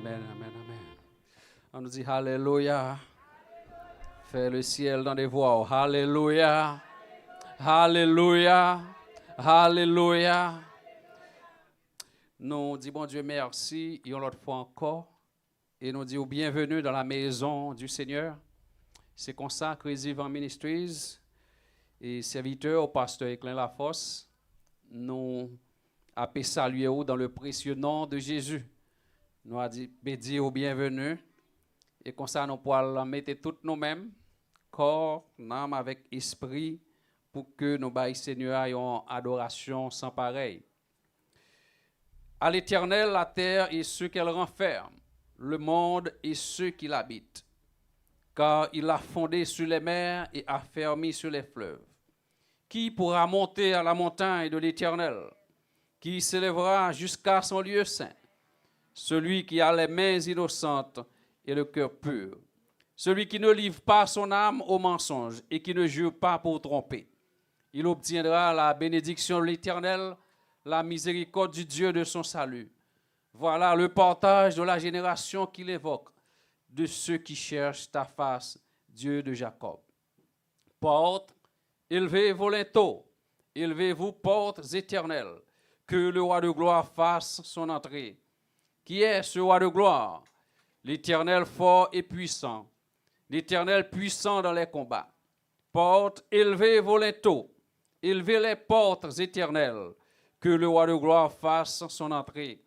amen, amen, amen. On nous dit Alléluia. Fais le ciel dans des voix. Alléluia. Alléluia. Alléluia. Nous disons bon Dieu merci, une autre fois encore. Et nous disons bienvenue dans la maison du Seigneur. C'est comme ça que Vivant Ministries et serviteurs au pasteur Éclain Lafosse, nous appelons saluer dans le précieux nom de Jésus. Nous avons dit au bienvenue. Et comme ça, nous pouvons mettre toutes nous-mêmes, corps, âme avec esprit, pour que nous baillons Seigneur ayons adoration sans pareil. À l'Éternel, la terre et ceux qu'elle renferme, le monde et ceux qui l'habitent. Car il a fondé sur les mers et a fermé sur les fleuves. Qui pourra monter à la montagne de l'Éternel? Qui s'élèvera jusqu'à son lieu saint? Celui qui a les mains innocentes et le cœur pur. Celui qui ne livre pas son âme au mensonge et qui ne jure pas pour tromper. Il obtiendra la bénédiction de l'Éternel, la miséricorde du Dieu de son salut. Voilà le partage de la génération qu'il évoque, de ceux qui cherchent ta face, Dieu de Jacob. Portes, élevez vos linteaux, élevez-vous portes éternelles, que le roi de gloire fasse son entrée. Qui est ce roi de gloire? L'Éternel fort et puissant, l'Éternel puissant dans les combats. Portes, élevez vos linteaux, élevez les portes éternelles, que le roi de gloire fasse son entrée.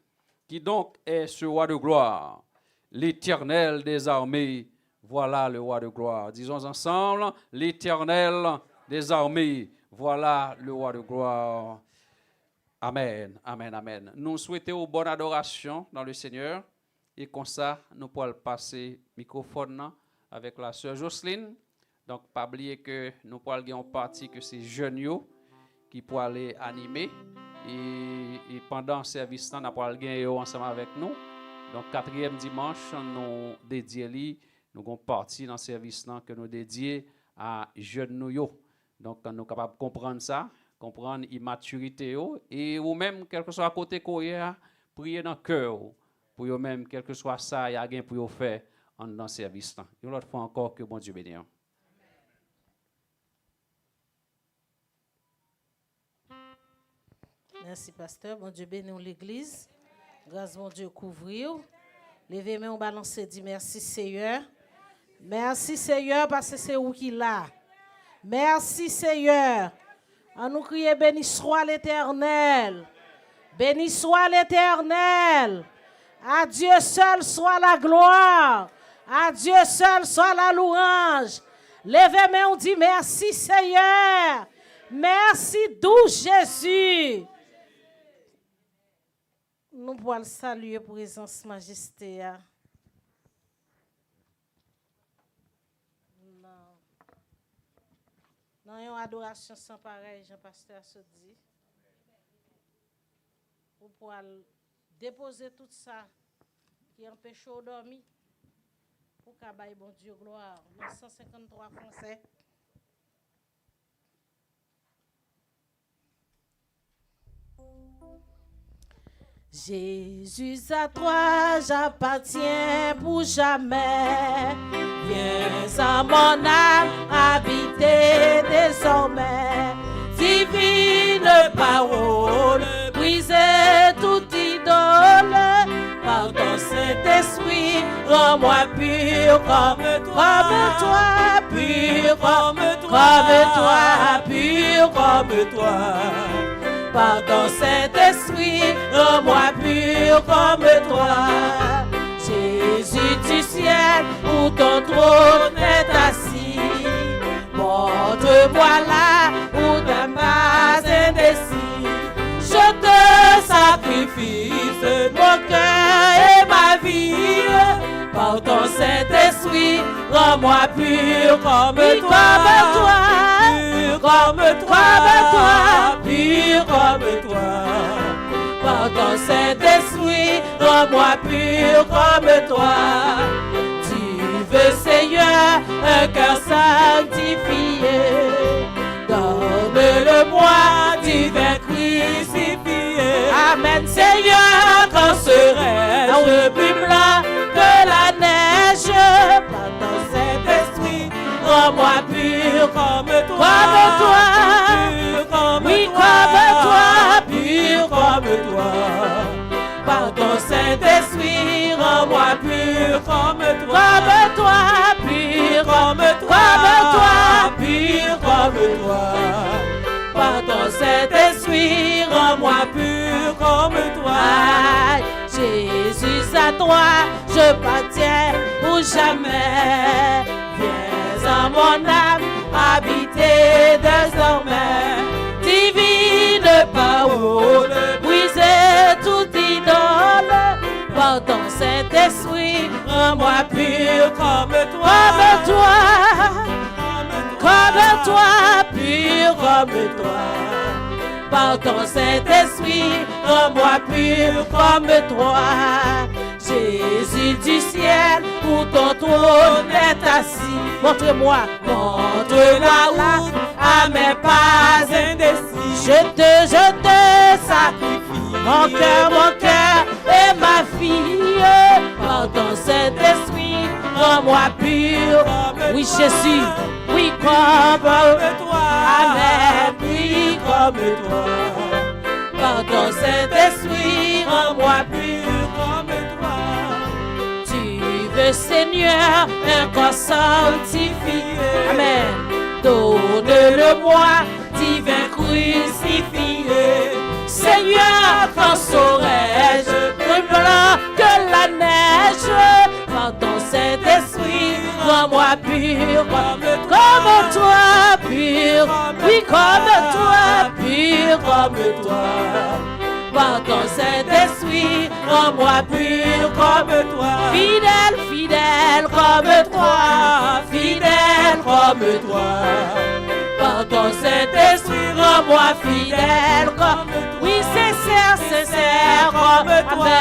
Qui donc est ce roi de gloire? L'Éternel des armées, voilà le roi de gloire. Disons ensemble, l'Éternel des armées, voilà le roi de gloire. Amen, amen, amen. Nous souhaitons bonne adoration dans le Seigneur. Et comme ça, nous pouvons passer le microphone avec la sœur Jocelyne. Donc, pas oublier que nous pouvons avoir une partie que c'est jeunes qui pourront aller animer. Et pendant le service, nous pouvons aller ensemble avec nous. Donc, 4e dimanche, nous dédions, nous avons partie dans le service que nous dédions à jeunes nous. Donc, nous sommes capables de comprendre ça, comprendre l'immaturité. Et vous-même, quel que soit à côté qu'on priez dans le cœur. Pour vous-même, quel que soit ça, il y a rien pour vous faire dans le service. Et l'autre fois encore, que bon Dieu bénisse. Merci, pasteur. Bon Dieu bénisse l'église. Grâce, mon Dieu, couvrir. Levez-moi, on balance, dit merci, Seigneur. Merci, Seigneur, parce que c'est où qu'il a. Merci, Seigneur. On nous crie, béni soit l'Éternel. Béni soit l'Éternel. À Dieu seul soit la gloire. À Dieu seul soit la louange. Levez-moi, on dit merci, Seigneur. Merci, doux Jésus. Nous pouvons le saluer pour présence majesté. Non, une adoration sans pareil, Jean-Pasteur se dit. Pour pouvoir déposer tout ça qui empêche de dormir. Pour qu'abaye bon Dieu gloire. 953 français. Jésus, à toi j'appartiens pour jamais. Viens à mon âme habiter désormais. Divine parole, briser toute idole. Par ton Saint-Esprit, rends-moi pur comme toi, pur comme toi, pur comme toi. Par ton Saint-Esprit, rends-moi pur comme toi. Jésus du ciel, où ton trône est assis. Montre-moi là où t'es pas indécis. Je te sacrifie mon cœur et ma vie. Par ton Saint-Esprit, rends-moi pur comme toi. Pur comme toi, pur comme toi. Par ton Saint-Esprit, rends-moi pur comme toi. Tu veux, Seigneur, un cœur sanctifié. Donne-le-moi, divin crucifié. Amen, Seigneur, quand serai-je sublime là? rends-moi pur comme toi. Oui, comme toi, pur comme toi. Par ton Saint-Esprit, rends-moi pur comme toi. Comme toi, pur comme toi. Comme toi, pur comme toi. Par ton Saint-Esprit, rends-moi pur comme toi. Jésus, à toi, je partiens pour jamais. Viens en mon âme, habiter désormais. Divine parole, briser toute idole. Par ton Saint-Esprit, rends-moi pur comme toi. Comme toi, comme toi, pur comme toi. Par ton Saint-Esprit, rends-moi pur comme toi. Jésus du ciel, où ton trône est assis. Montre-moi la route à mes pas indécis. Je te sacrifie, mon cœur et ma fille. Par ton Saint-Esprit, rends-moi pur. Oui, Jésus, oui, comme toi. Amen, oui, comme toi. Par ton Saint-Esprit, rends-moi pur comme toi. Tu veux, Seigneur, un corps sanctifié. Amen. Donne-le-moi, divin crucifié. Seigneur, quand saurais-je plus blanc que la neige? Par ton Saint-Esprit, rends-moi pur comme toi, pur. Oui, comme toi, pur comme toi. Par ton Saint-Esprit, rends-moi pur comme toi. Fidèle, fidèle comme toi, fidèle comme toi. Par ton Saint-Esprit, rends-moi fidèle comme toi. Oui, sincère comme toi.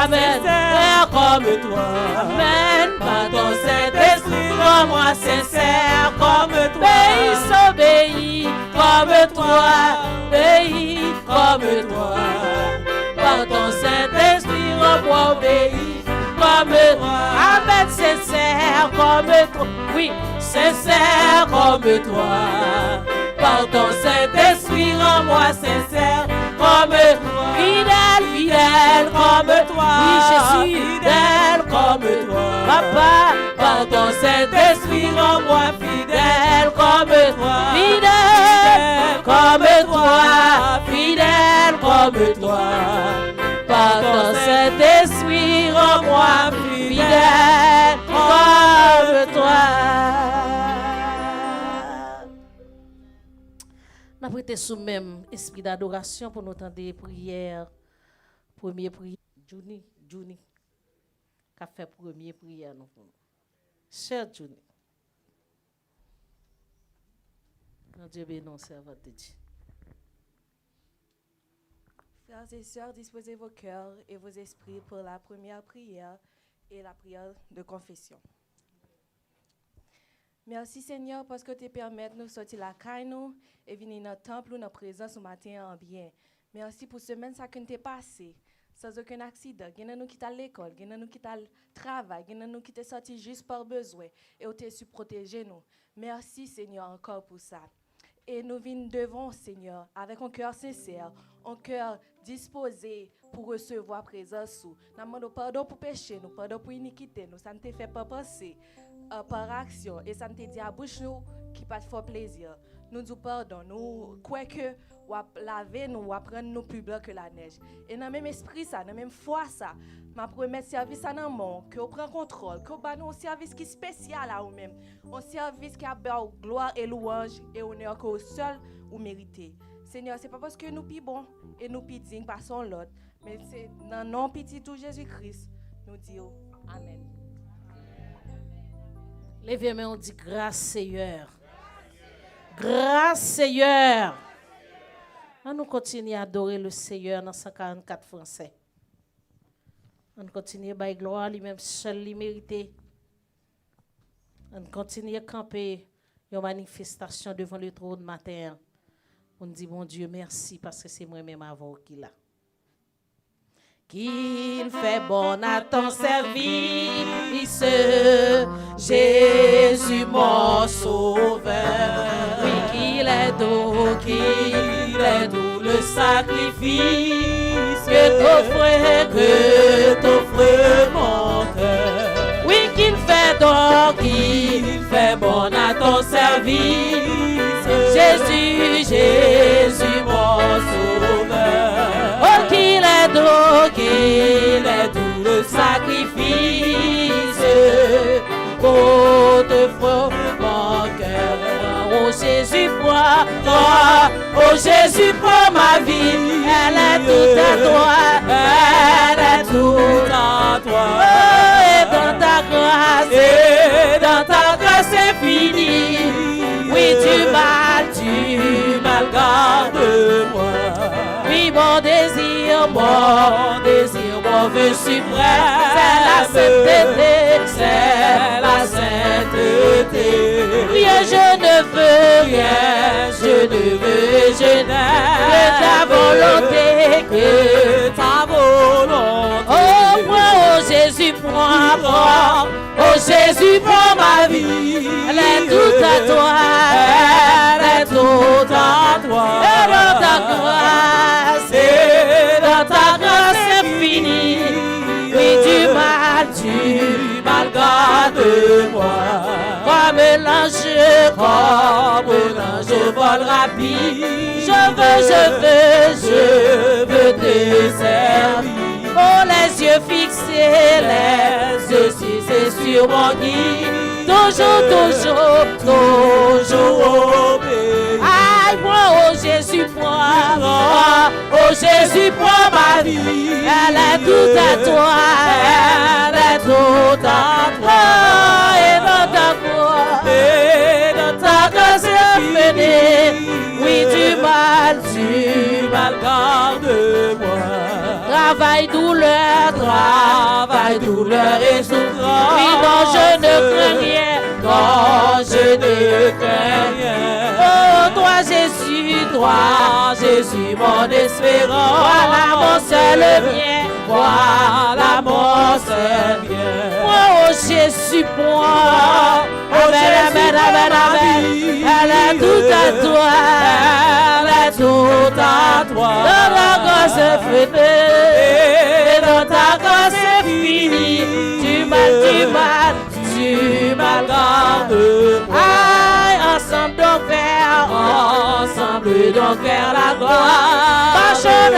Amen, sincère comme toi. Amen. Par ton Saint-Esprit, rends-moi sincère comme toi. Obéis comme toi, obéis comme toi. Par ton Saint-Esprit, rends-moi obéis comme toi. Amen, sincère comme toi. Oui, sincère comme toi. Par ton Saint-Esprit, rends-moi sincère comme toi. Fidèle, fidèle comme toi. Oui, Jésus, fidèle comme toi. Papa, par ton Saint-Esprit, rends-moi fidèle comme toi. Fidèle comme toi. Fidèle comme toi. Par ton Saint-Esprit, rends-moi fidèle comme toi. Nous avons prêté sous même esprit d'adoration pour nous entendre des prières. Première prière, Jouni, qui a fait première prière. Cher Jouni. Dieu bénisse, servante de Dieu. Frères et sœurs, disposez vos cœurs et vos esprits pour la première prière et la prière de confession. Merci Seigneur parce que tu permets de nous sortir la caille nous et venir dans le temple ou dans la présence ce matin en bien. Merci pour semaine ça que t'es passé sans aucun accident. Il y en a nous qui t'a l'école, il y en a nous qui t'a le travail, il y en a nous qui t'es sorti juste par besoin et tu su protéger nous. Merci Seigneur encore pour ça. Et nous venons devant Seigneur avec un cœur sincère, un cœur disposé pour recevoir présence. Nous demandons pardon pour péché, nous pardon pour iniquité, nous ça ne te fait pas penser par action et ça ne te dit à bouche nous qui pas te fait plaisir. Nous disons pardon, nous croyons que ou laver nous, ou prendre nous plus blanc que la neige. Et dans le même esprit ça, dans la même foi ça, ma promet service à dans monde, que on prend contrôle, que on ba nous un service qui spécial à vous-même, un service qui a gloire et louange et honneur que seul ou mérité. Seigneur, c'est pas parce que nous pi bon et nous pi dignes passons l'autre, mais c'est dans nom petit tout Jésus-Christ, nous disons amen. Levez-moi, on dit grâce Seigneur. Grâce Seigneur. On nous continue à adorer le Seigneur dans 144 français. On continue à bailler gloire lui-même seul lui mérité. On continue à camper une manifestation devant le trône matin. On dit bon Dieu merci parce que c'est moi-même avant qui là. qu'il fait bon à ton service. Jésus mon sauveur, oui qu'il est doux le sacrifice que t'offre mon cœur. Oui qu'il fait bon à ton service. Jésus mon sauveur. Oh qu'il est doux le sacrifice pour te offre mon cœur. Oh Jésus prends ma vie, elle est toute à toi, elle est toute à toi. Oh, et dans ta grâce infinie, oui tu mal garde-moi. Oui mon désir, mon vœu suprême, c'est la sainteté. Rien je ne veux, je n'aime que ta volonté, Oh, Jésus, prends ma vie, elle est toute à toi, et dans ta grâce infinie, oui tu mal garde-moi. Comme l'ange vol rapide, je veux te servir. Oh, les yeux fixés sur mon guide, toujours obéir. Aïe, moi, oh Jésus, prends ma vie, elle est toute à toi, et dans ta grâce infinie, oui, tu mal garde-moi. Travail, douleur et souffrance. Oui, non, je ne crains rien. Oh, toi, Jésus, mon espérance. Voilà mon seul bien. Moi, oh Jésus, amen. Elle est toute à toi. Dans la grâce infinie, tu mal garde-moi. Aïe, ensemble donc vers la gloire. Marchons en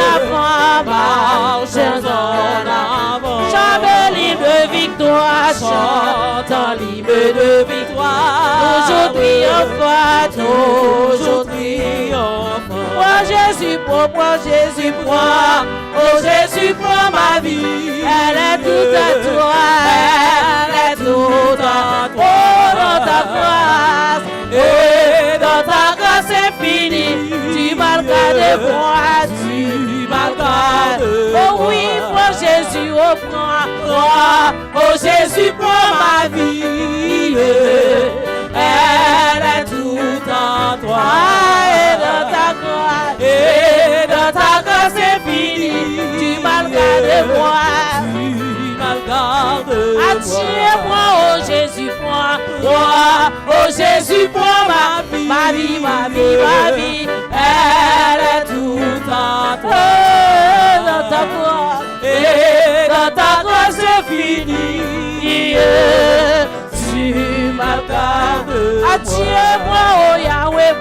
avant. Chante libre de victoire, chantant libre de victoire. Toujours triomphant. Moi Jésus prends ma vie, elle est toute à toi, Oh, dans ta grâce, et dans ta grâce infinie, tu mal garde-moi, Oh oui, prends Jésus, Jésus prends ma vie, elle est toute en toi, et dans ta grâce infinie, tu mal garde-moi. Attire-moi, oh Jésus, prends ma vie, elle est toute en toi, dans ta grâce infinie, tu m'as gardé. Attire-moi, oh Yahweh,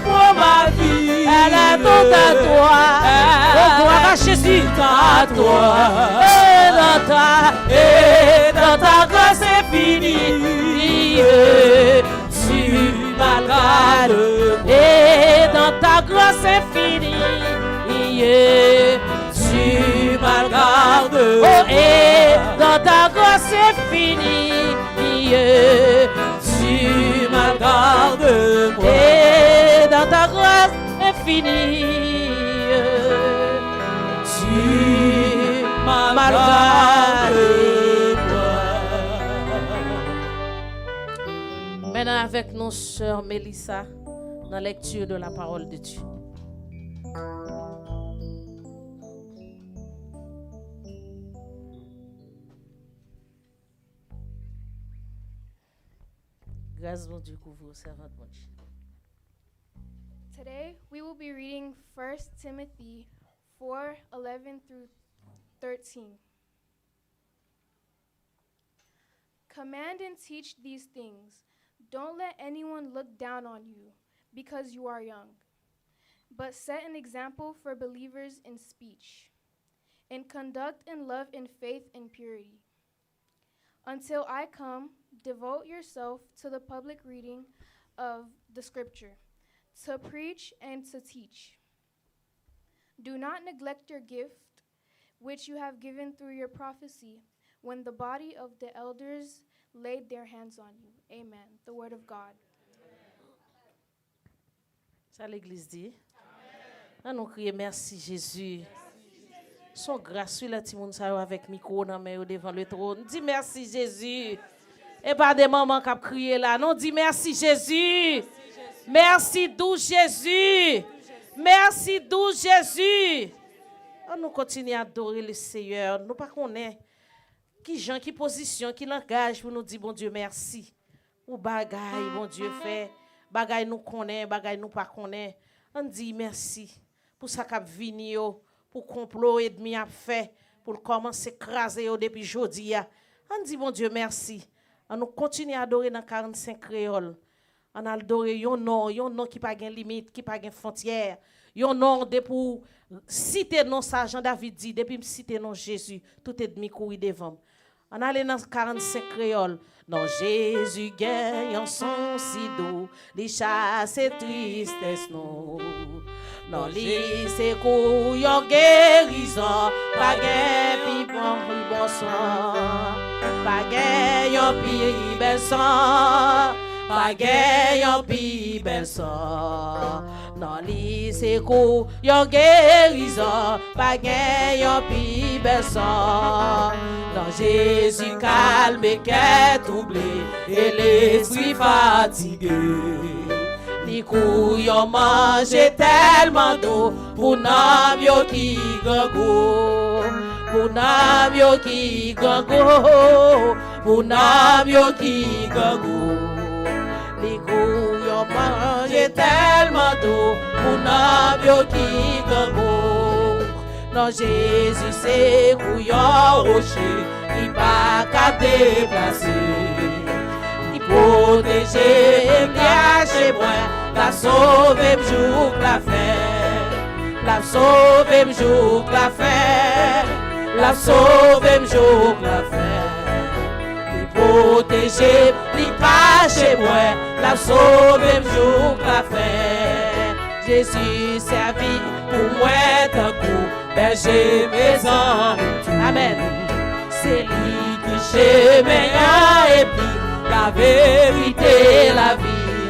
prends ma vie, elle est toute à toi, Jésus, à toi, et dans ta grâce infinie, tu m'as gardé, et dans ta grâce infinie, tu m'as gardé, oh, et dans ta grâce infinie, tu m'as gardé, et dans ta grâce infinie. Maintenant avec nos sœurs Mélissa dans la lecture de la parole de Dieu. Grâce mon Dieu couvre servant mon Dieu. Today, we will be reading 1 Timothy 4:11 through 13. Command and teach these things. Don't let anyone look down on you because you are young, but set an example for believers in speech, in conduct and love, in faith and purity. Until I come, devote yourself to the public reading of the scripture, to preach and to teach. Do not neglect your gift, which you have given through your prophecy, when the body of the elders laid their hands on you. Amen. The word of God. Ça l'église dit. Amen. Nous crions merci Jésus. Son grâce sur le petit monde avec micro dans main devant le trône. Dis merci Jésus. Et pas des mamans qui ont crié là. Non, dis merci Jésus. Merci doux Jésus. Merci doux Jésus. Nous continuons à adorer le Seigneur. Nous pas connaît qui gens, qui position, qui langage pour nous dire bon Dieu merci. Ou bagaille bon Dieu fait. Bagaille nous connaît, bagaille nous pas connaît. On dit merci pour ça qu'a vini yo, pour complot ennemi a fait, pour commencer écraser yo depuis jodi a. On dit bon Dieu merci. On nous continue à adorer dans 45 créoles. On a adoré yon nom qui pas gen limite, qui pas gen frontière. Yon nom de pour citer non ça Jean David dit depuis me citer non Jésus, tout ennemi courir devant. On allait dans 45 créoles. Non Jésus gagne en son si doux, les chasse tristesse non. Non li c'est kou yon guérison, pas gain pi bon sang, pas gain yon pi bel sang, pas gain yon pi bel sang. Non li c'est kou yon guérison, pas gain yon pi bel sang. Non Jésus calme et qu'est troublé et l'esprit fatigué. Ni couillon mange tellement d'eau pour nam yo qui gango, pour nam yo qui gango, pour nam yo qui gango. Ni couillon mange tellement d'eau pour nam yo qui gango. Non Jésus c'est couillon rocher qui pas qu'à déplacer. Protéger, cacher moi, la sauver m'jouk la fait, la sauver m'jouk la fait, la sauver m'jouk la fait. Li protéger, li cacher moi, la sauver m'jouk la fait. Jésus servi pour moi d'un coup, berger mes amis. Amen. C'est lui qui chez mes et puis la vérité, la vie,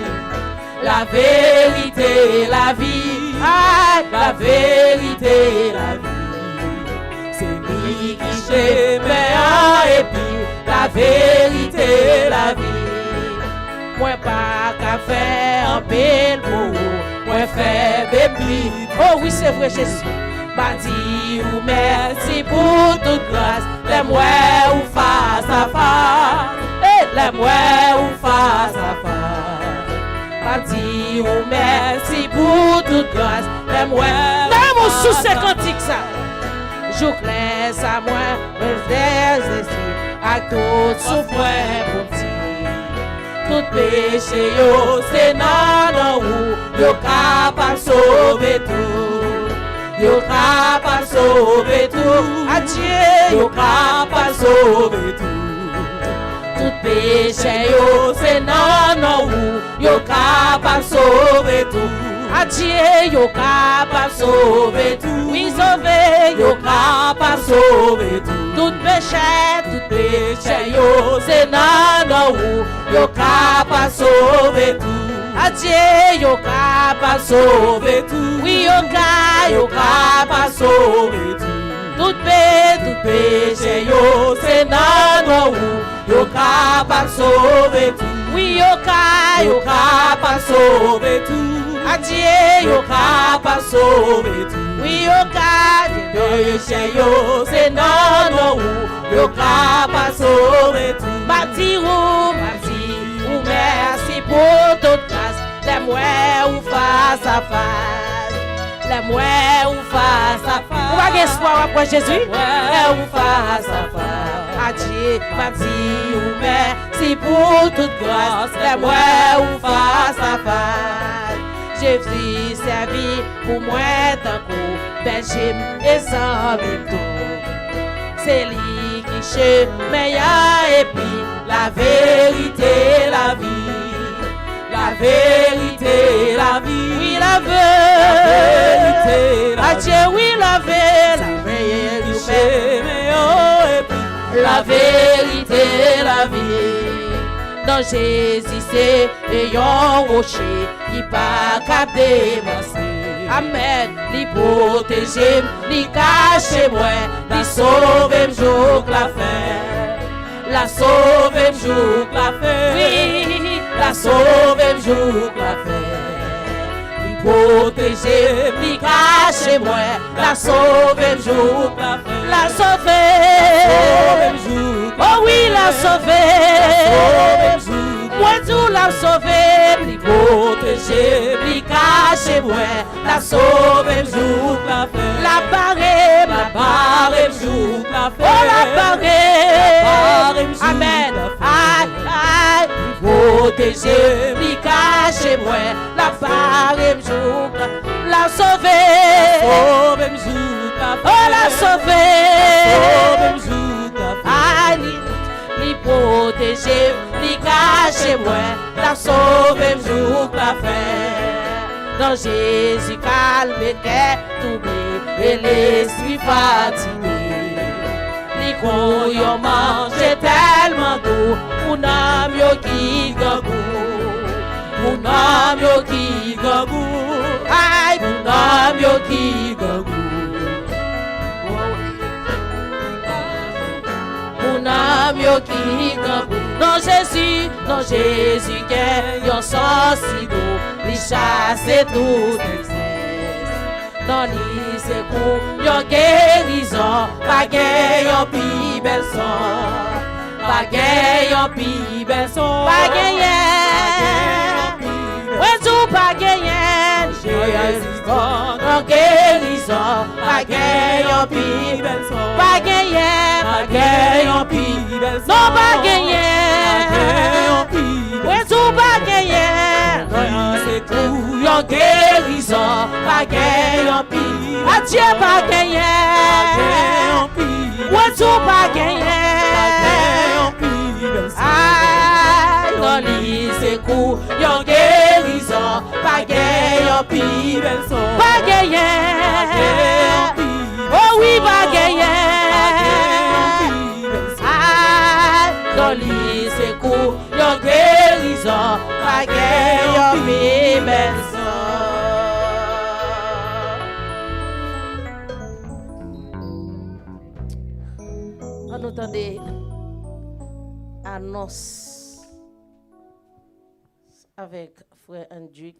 la vérité, la vie, ah, la vérité, la vie. C'est lui qui t'aime et puis la vérité, la vie. Moi pas qu'à faire un bel mot, moi faire bébé. Oh oui c'est vrai Jésus. M'a dit ou merci pour toute grâce, les moi ou face à face. Les moi ou face à face. M'a dit ou merci pour toute grâce. Les moi. Là mon sous ces cantiques ça. Je laisse à moi mes exercices à tout souffrance pour dire. Tout péché yo c'est nan ou yo capable sauver tout. Yo capable sauver tout. Adieu. Yo capable sauver tout. Tout péché yo c'est non ou yo capable sauver tout. Adieu yo capable sauver tout. Oui sauver yo capable sauver tout. Tout péché yo c'est non ou yo capable sauver tout. Adieu yo capable sauver tout. Oui yo capable sauver tout. Tout péché yo c'est non ou yo capable sauver tout. Oui yo capable sauver tout. Adieu yo capable sauver tout. Oui yo capable péché yo c'est non ou yo capable sauver tout. Bâti ou merci pour toute grâce. Les mouais ou face à face. Les mouais ou face à face. Ou pas d'espoir après Jésus? Les ou face à face. Adieu, mati ou merci pour toute grâce. Les mouais ou face à face. Jésus servi pour moi tant qu'au Belgique et sans même tout. C'est lui qui chez meilleur et puis la vérité, la vie. La vérité, la vie. Oui, la vérité, la vie. Adieu, oui, la vérité, la vérité, la vie. Dans Jésus, c'est un rocher qui pas capté mon. Amen. Li protège, li cache moi, li sauve m'jouk la fin. La sauve m'jouk la fin. Oui, la sauve m'jouk la fin. Li protège, li cache moi, la sauve m'jouk la fin. La sauve m'jouk. Oh oui, la sauve. Moi tout la sauvé, li protégé, li caché moi, la sauvé m'jouk la fait. La barre m'jouk la fait. Oh la barre m'jouk. Amen. Aïe, aïe, li protégé, li caché moi, la barre m'jouk la sauvé. Sauvé m'jouk la fait. Oh la sauvé. Sauvé m'jouk la fait. Aïe, li protégé, li caché moi, la sauve m'jouk la fin. Dans Jésus calme et troublé, et l'esprit fatigué. Li couillon mange tellement doux, pour n'am yo qui gagou. Pour n'am yo qui gagou. Aïe, pour n'am yo qui gagou. Nam yo ki gabou. Non Jésus gagne yon sorci d'eau, li chasse tout tristesse. Non li se kou yon guérison, pa gen yon pi bel son. Pa gen yon pi bel son. Pa gen yen. Ouè tou pa gen yen. Yon guérison, pa gen yon pi bel son. Pa gen yen. Pa gen yon pi bel son. Non pa gen yen. Ouè tou pa gen yen. Se kou yon guérison, pa gen yon pi. Adieu pa gen yen. Ouè tou pa gen yen. Aïe, non li se kou yon guérison, pa gen yon pi bel son. Pa gen yen. Oh oui, pa gen yen. Aïe, non li se kou yon guérison, pa gen yon pi bel son. On entendait annonce avec frère Andrick.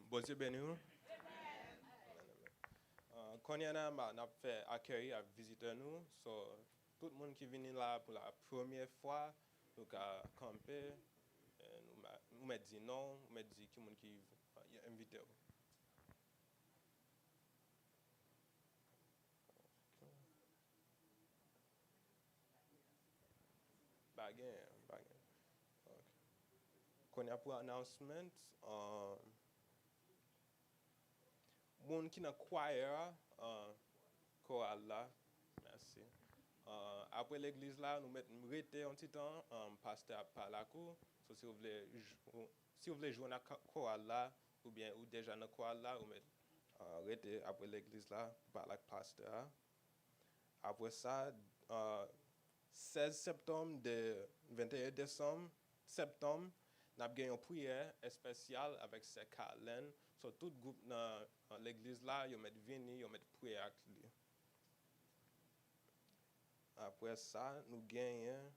Bon Dieu béni. Quand il y a fait accueillir à visiter nous, tout le monde qui vient là pour la première fois, nous a campé, nous m'a dit non, nous m'a dit qui est invité. Baguette. Quand il y a pour announcement, moun qui n'a choir chorale là, merci. Après l'église là, nous mettons rester un petit temps, pasteur par la cour. So, si vous voulez jouer dans chorale là, ou bien ou déjà dans chorale là, vous mettez rester après l'église là, par la pasteur. Après ça, 16 septembre de 21 décembre, nous avons une prière spéciale avec ces Carlen. So, tout groupe dans l'église là, ils mettent venir, ils mettent prière avec lui. Après ça, nous gagnons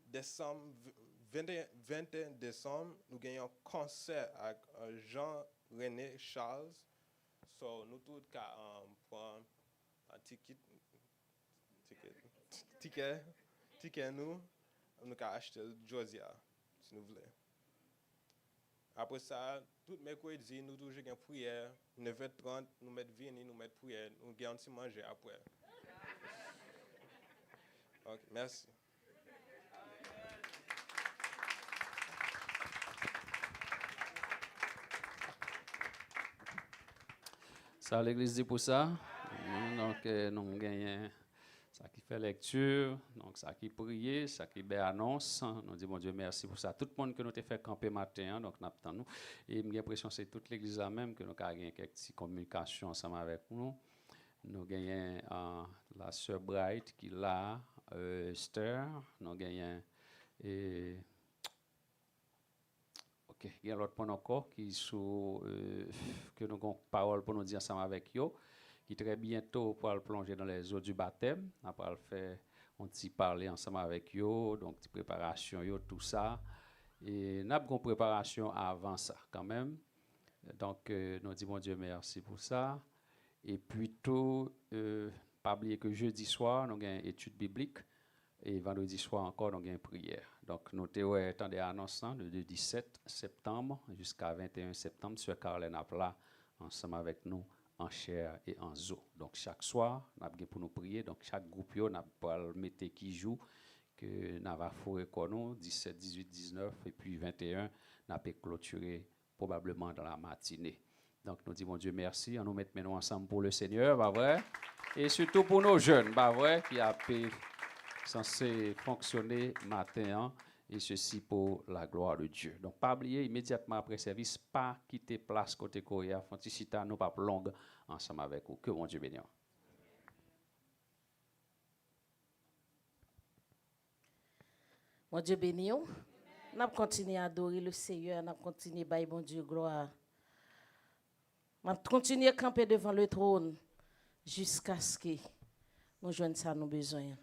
décembre 21 décembre, nous gagnons un concert avec Jean-René Charles. So, nous tous prendre un ticket nous acheter Josia, si nous voulons. Après ça, tout mercredi, nous toujours une prière. 9h30, nous mettons vini, nous mettons prière, nous gagnons manger après. Ok, merci. Ça, l'église dit pour ça. Donc, nous gagnons ça qui fait lecture, donc ça qui prie, ça qui annonce. Nous disons, bon Dieu, merci pour ça. Tout le monde que nous avons fait camper matin, donc nous attendons. Et j'ai l'impression que c'est toute l'église là même que nous avons quelques petites communications ensemble avec nous. Nous gagnons la sœur Bright qui est là, Esther. Nous gagnons. Ok, il y a l'autre point encore qui sous que nous avons parole pour nous dire ensemble avec eux, qui très bientôt pour le plonger dans les eaux du baptême. Après le faire, on t'y parler ensemble avec eux, donc préparation yo tout ça. Et nous avons une préparation avant ça quand même. Donc nous disons mon Dieu merci pour ça. Et puis tout, pas oublier que jeudi soir nous avons une étude biblique. Et vendredi soir encore, nous avons une prière. Donc, nous avons des annonces de 17 septembre jusqu'à 21 septembre sur Caroline Apla, ensemble avec nous, en chair et en eau. Donc, chaque soir, nous avons pour nous prier. Donc, chaque groupe, nous avons mettre qui joue, que nous avons fait 17, 18, 19 et puis 21, nous avons clôturé probablement dans la matinée. Donc, nous disons, mon Dieu, merci. On nous met maintenant ensemble pour le Seigneur, pas vrai? Et surtout pour nos jeunes, pas vrai? Qui a censé fonctionner matin, et ceci pour la gloire de Dieu. Donc, pas oublier immédiatement après service, pas quitter place côté Korea, Fonticita, nous pas longue ensemble avec vous. Que mon Dieu bénisse. Mon Dieu béni. Nous allons continuer à adorer le Seigneur, nous allons continuer à bailler bon Dieu gloire. Nous allons continuer à camper devant le trône jusqu'à ce que nous joignions ça nos besoins.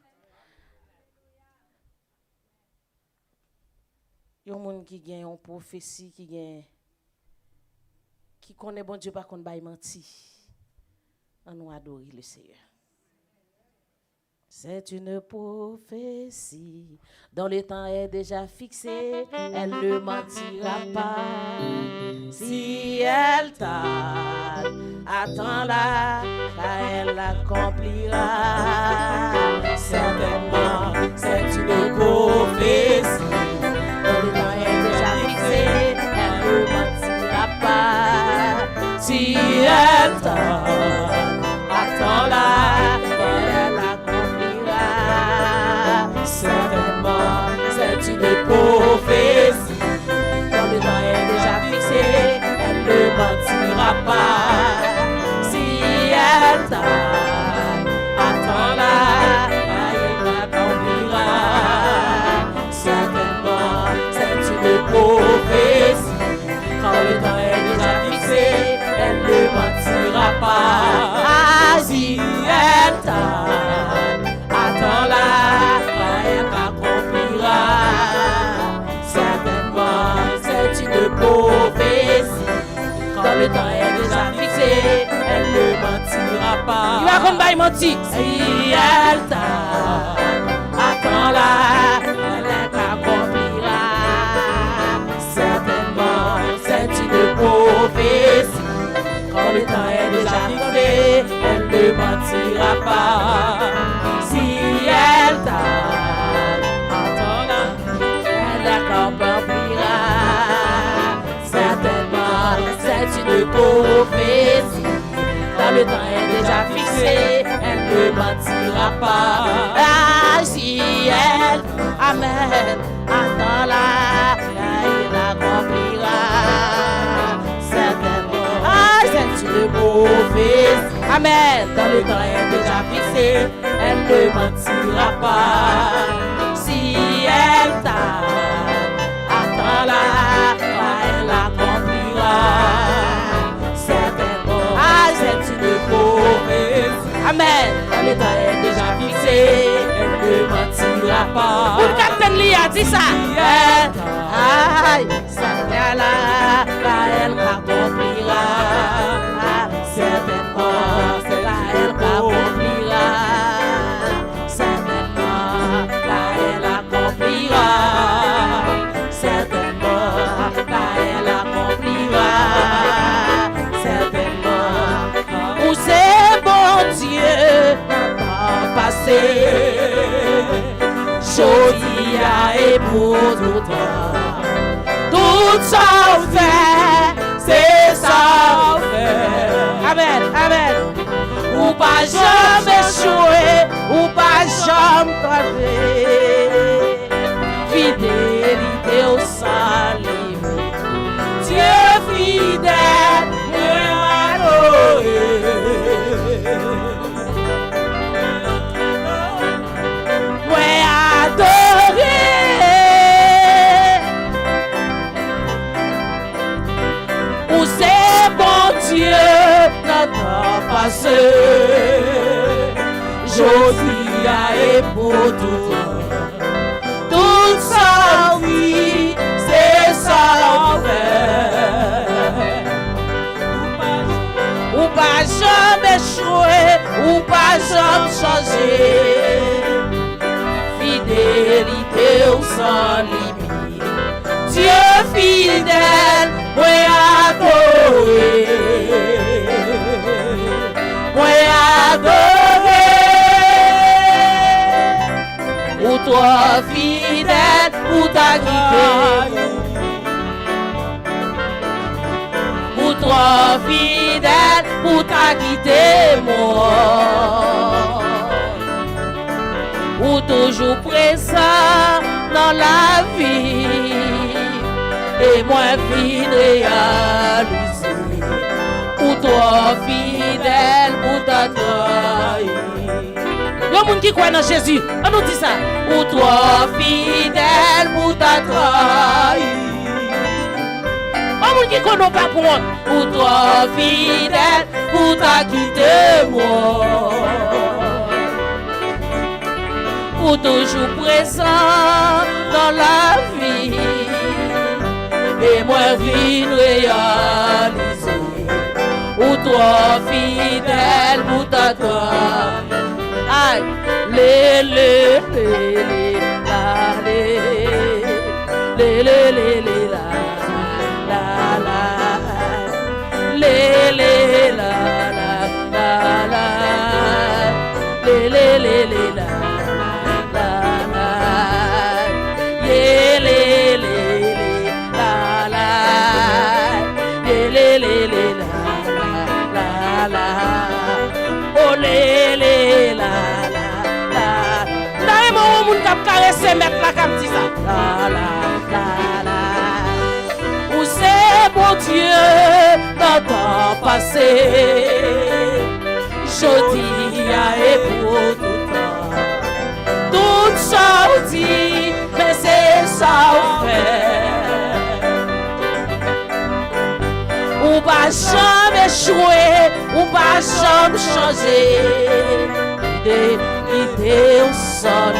Il y a des gens qui ont une prophétie, qui connaissent bon Dieu par contre pas menti. On nous adore le Seigneur. C'est une prophétie dont le temps est déjà fixé. Elle ne mentira pas. Si elle tarde, attends-la, car elle l'accomplira. Certainement, c'est une prophétie. Le temps est déjà fixé, elle ne mentira pas. Si elle tarde, attends-la, elle accomplira. Certainement, c'est une prophétie. Quand le temps est déjà fixé, elle ne mentira pas. Si elle tarde, attends-la, elle accomplira. Certainement, c'est une prophétie. Quand le temps est déjà fixé, elle ne mentira pas. Ah, si elle tarde, attends-la, elle accomplira. Certainement, c'est une prophétie. Quand le temps est déjà fixé, elle ne mentira pas. Il va comme bail menti. Si elle tarde, attends-la, elle accomplira. Certainement, c'est une prophétie. Quand le temps est déjà fixé, elle ne mentira pas. Si elle tarde, attends-la, elle accomplira. Certainement, c'est une prophétie. Quand le temps est déjà fixé, elle ne mentira pas. Ah, si elle, amen, attends-la, elle accomplira. Certainement, ah, c'est une prophétie. Amen, quand le temps est déjà fixé, elle ne mentira pas. Si elle tarde, attends-la, elle accomplira. Certainement, ah, c'est une prophétie. Amen, quand le temps est déjà fixé, elle ne mentira pas. Amen, Lia, dis ça. Aïe, ça là, elle accomplira. Certainement, elle accomplira. Certainement, elle accomplira. Certainement, elle accomplira. Certainement, où c'est bon Dieu n'a pas passé. Jodi et pour tout temps. Tout ça fait, c'est ça fait. Amen, amen. Ou pas jamais échouer, ou pas jamais tomber. Fidélité au salut. Dieu fidèle, moi adoré. Dieu n'a passé, Jodi et pour tout temps. Toute sa vie, c'est sa fait. Ou pas jamais échouer, ou pas jamais changer. Fidélité ou sans limite. Dieu fidèle, moi adoré. Moi adoré. Ou toi fidèle, ou t'as quitté. Ou toi fidèle, ou t'as quitté moi. Ou toujours présent dans la vie. Et moi fidèle réalisé, ou toi fidèle pour ta trahi. Le monde qui croit dans Jésus, on nous dit ça. Ou toi fidèle pour ta trahi. Le monde qui connaît pas pour moi. Ou toi fidèle pour ta quitter moi. Ou toujours présent dans la vie. Et moi vine réaliser. Ou toi fidèle pour ta toi. Aïe, lé, la, lé, la, lé, la, caresser mettre la comme dit ça. Où c'est bon Dieu dans le temps passé. Jodi et pour tout temps. Tout ça dit, mais c'est ça on fait. Ou pas jamais échouer, ou pas jamais changer. Idée au sol.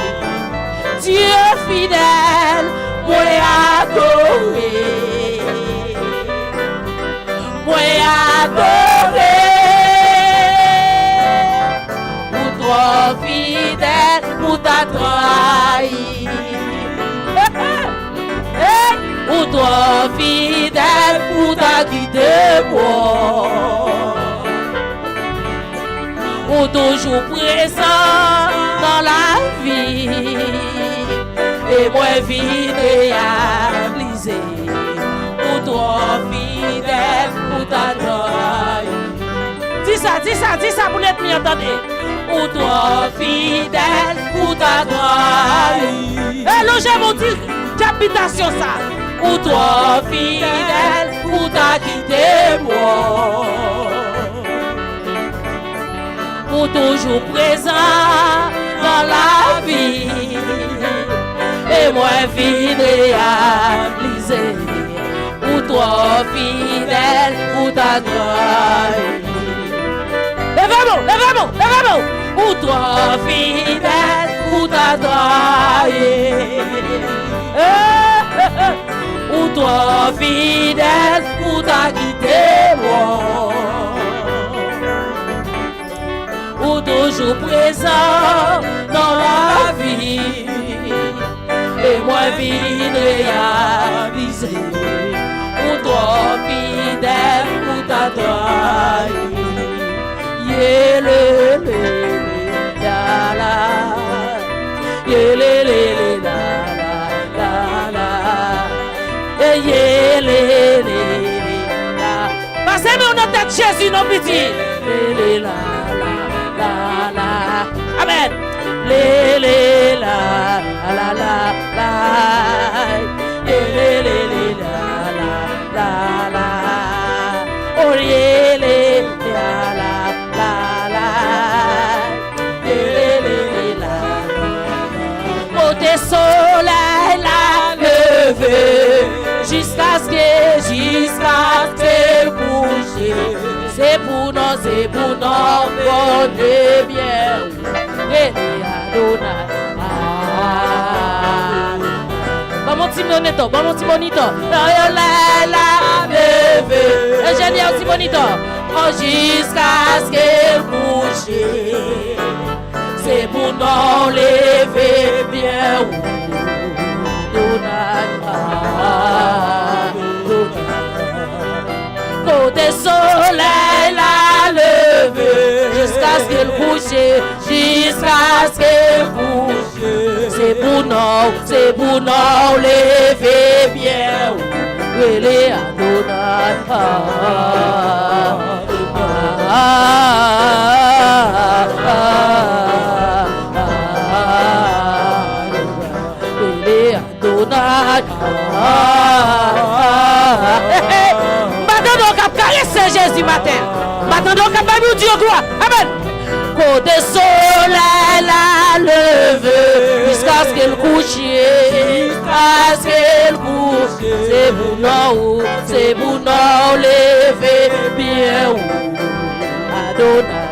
Dieu fidèle, moi adoré. Moi adoré. Pour toi fidèle, pour ta trahi. Pour toi fidèle, pour ta quitté moi. Pour toujours présent dans la vie. Et moi vide réalisé. Pour toi fidèle, pour ta trahi. Dis ça pour l'être mis entendez. Pour toi fidèle, pour ta trahi. Et logez mon Dieu, d'habitation ça. Pour toi fidèle, pour ta quitté moi. Pour toujours présent dans la vie. Et moi vide réalisé. Pour toi fidèle, pour ta trahi. Lève-moi. Pour toi fidèle, pour ta trahi. Ou toi fidèle, ou t'as quitté moi. Ou toujours présent dans la vie. Et moi vide réalisé. Ou toi fidèle, ou t'as trahi. Yé la la. Yé la la. Yé la. Passez-nous notre tête Jésus, nos petits. La la. Amen. La la la. La. Oh la. Côté soleil la levé jusqu'à ce que coucher. C'est pour nous, bon et bien. Et Bon petit bonito. La levé. Ingénieur petit bonito. Oh, jusqu'à ce qu'elle couche. C'est pour nous lever bien. Côté soleil la levé jusqu'à ce qu'elle couche. C'est pour nous lever bien. Relé Adonai. Relé Adonai. Maintenant, on caresser Jésus matin. Maintenant, on va Dieu gloire. Amen. Côté soleil la levé jusqu'à ce qu'elle couche. C'est pour nous lever bien. Adonai.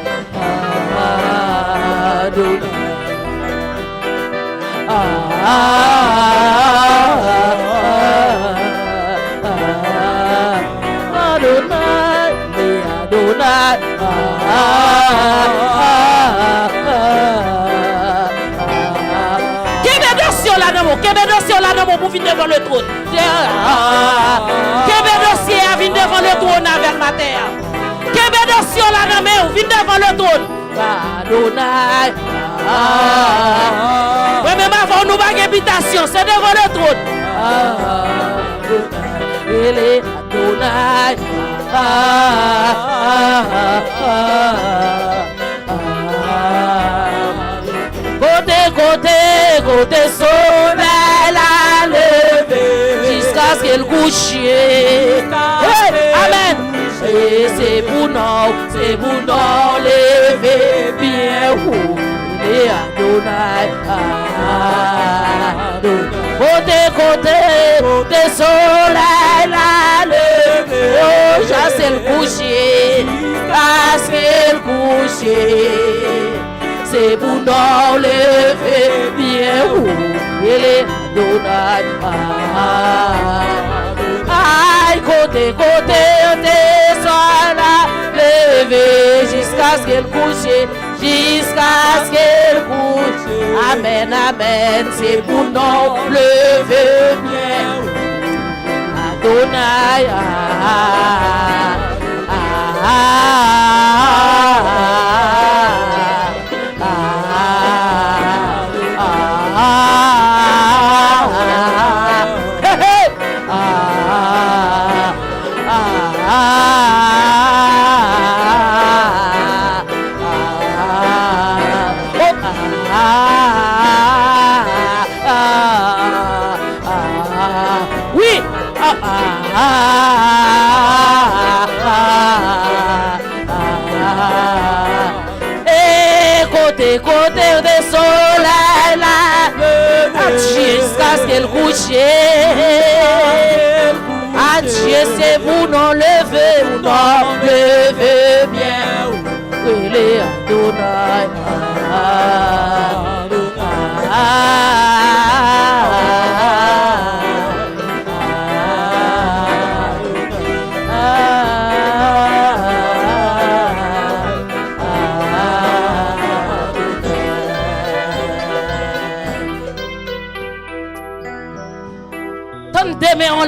Pour venir devant le trône. Quel dossier a venu devant le trône avec ma terre. Quel dossier la main ou vient devant le trône. Adonai. Oui, même avant nous pas d'habitation, c'est devant le trône. Adonai. Côté soleil la levé jusqu'à ce qu'elle couche. Amen. Et c'est pour nous lever bien. Et Adonai. Côté soleil la levé. Oh, j'assais le coucher. Parce qu'elle couche. C'est pour nous lever bien. Il est Adonai. Aïe, côté, soit là, lever jusqu'à ce qu'elle couche. Amen, amen, c'est pour nous lever bien. Adonai. Côté de soleil là, jusqu'à ce qu'elle couche. Adieu, c'est vous non lever bien. Il est Adonai.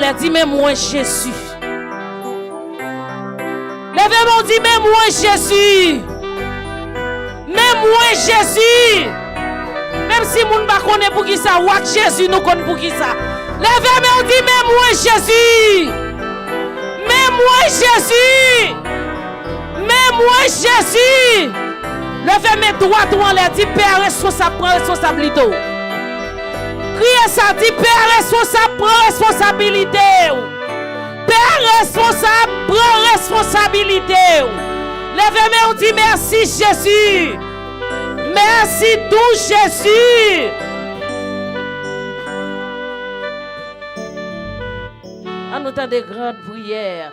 les dit, mais moi Jésus. Levez-moi, dit, mais moi Jésus. Mais moi Jésus. Même si moun pas connaît pour qui ça, ou Jésus nous connaît pour qui ça. Levez-moi, dit, mais moi Jésus. Mais moi Jésus. Mais moi Jésus. Levez mes doigts en l'air, dit, Père responsable, prends responsabilité. Criez ça, dit, Père responsable, prends responsabilité. Père responsable, prends responsabilité. Levez-moi, on dit merci Jésus. Merci tout Jésus. En nous temps de grandes prières.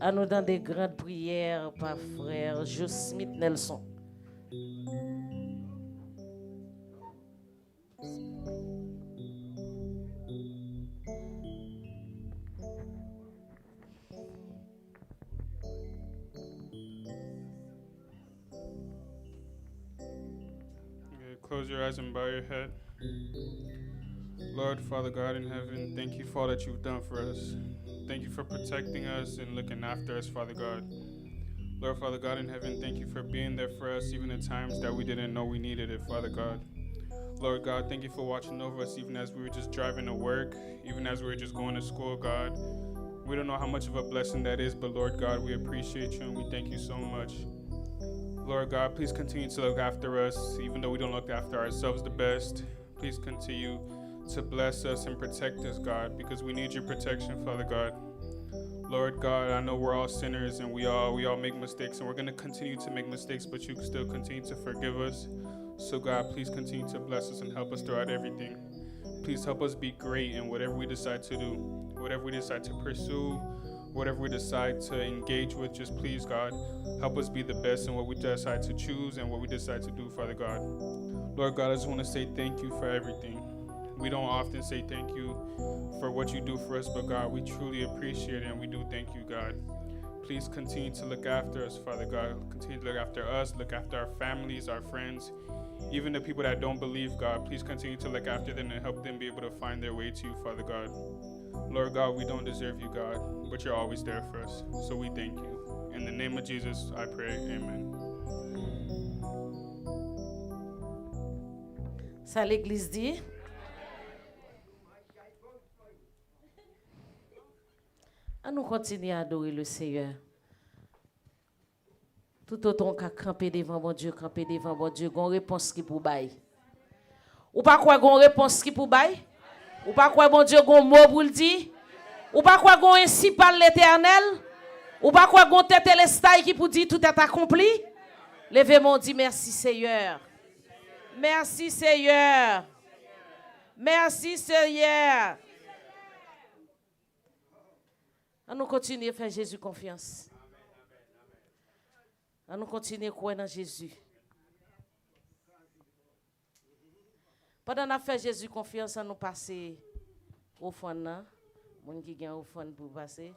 En nous temps de grandes prières par frère Joe Smith Nelson. Close your eyes and bow your head. Lord, Father God in heaven, thank you for all that you've done for us. Thank you for protecting us and looking after us, Father God. Lord, Father God in heaven, thank you for being there for us even in times that we didn't know we needed it, Father God. Lord God, thank you for watching over us even as we were just driving to work, even as we were just going to school, God. We don't know how much of a blessing that is, but Lord God, we appreciate you and we thank you so much. Lord God, please continue to look after us, even though we don't look after ourselves the best. Please continue to bless us and protect us, God, because we need your protection, Father God. Lord God, I know we're all sinners and we all make mistakes, and we're going to continue to make mistakes, but you still continue to forgive us. So God, please continue to bless us and help us throughout everything. Please help us be great in whatever we decide to do, whatever we decide to pursue, whatever we decide to engage with. Just please, God, help us be the best in what we decide to choose and what we decide to do, Father God. Lord God, I just want to say thank you for everything. We don't often say thank you for what you do for us, but God, we truly appreciate it and we do thank you, God. Please continue to look after us, Father God. Continue to look after us, look after our families, our friends, even the people that don't believe, God. Please continue to look after them and help them be able to find their way to you, Father God. Lord God, we don't deserve you, God, but you're always there for us. So we thank you. In the name of Jesus, I pray, amen. Ça l'église dit. À nous continuer à adorer le Seigneur. Tout autant qu'à camper devant mon Dieu, gon réponse qui pour bail. Ou pas quoi gon réponse qui pour bail? Ou pas quoi bon Dieu gon mot pour le dire? Ou pas quoi gon ainsi par l'Éternel? Ou pas quoi gon tête l'estail qui pour dire tout est accompli? Levez-moi, dit merci Seigneur. Merci Seigneur. Merci Seigneur. On nous continue à faire Jésus confiance. On nous continue à croire dans Jésus. Pendant qu'on a fait Jésus confiance, on nous passer au fond. Mon qui gagne au fond pour passer.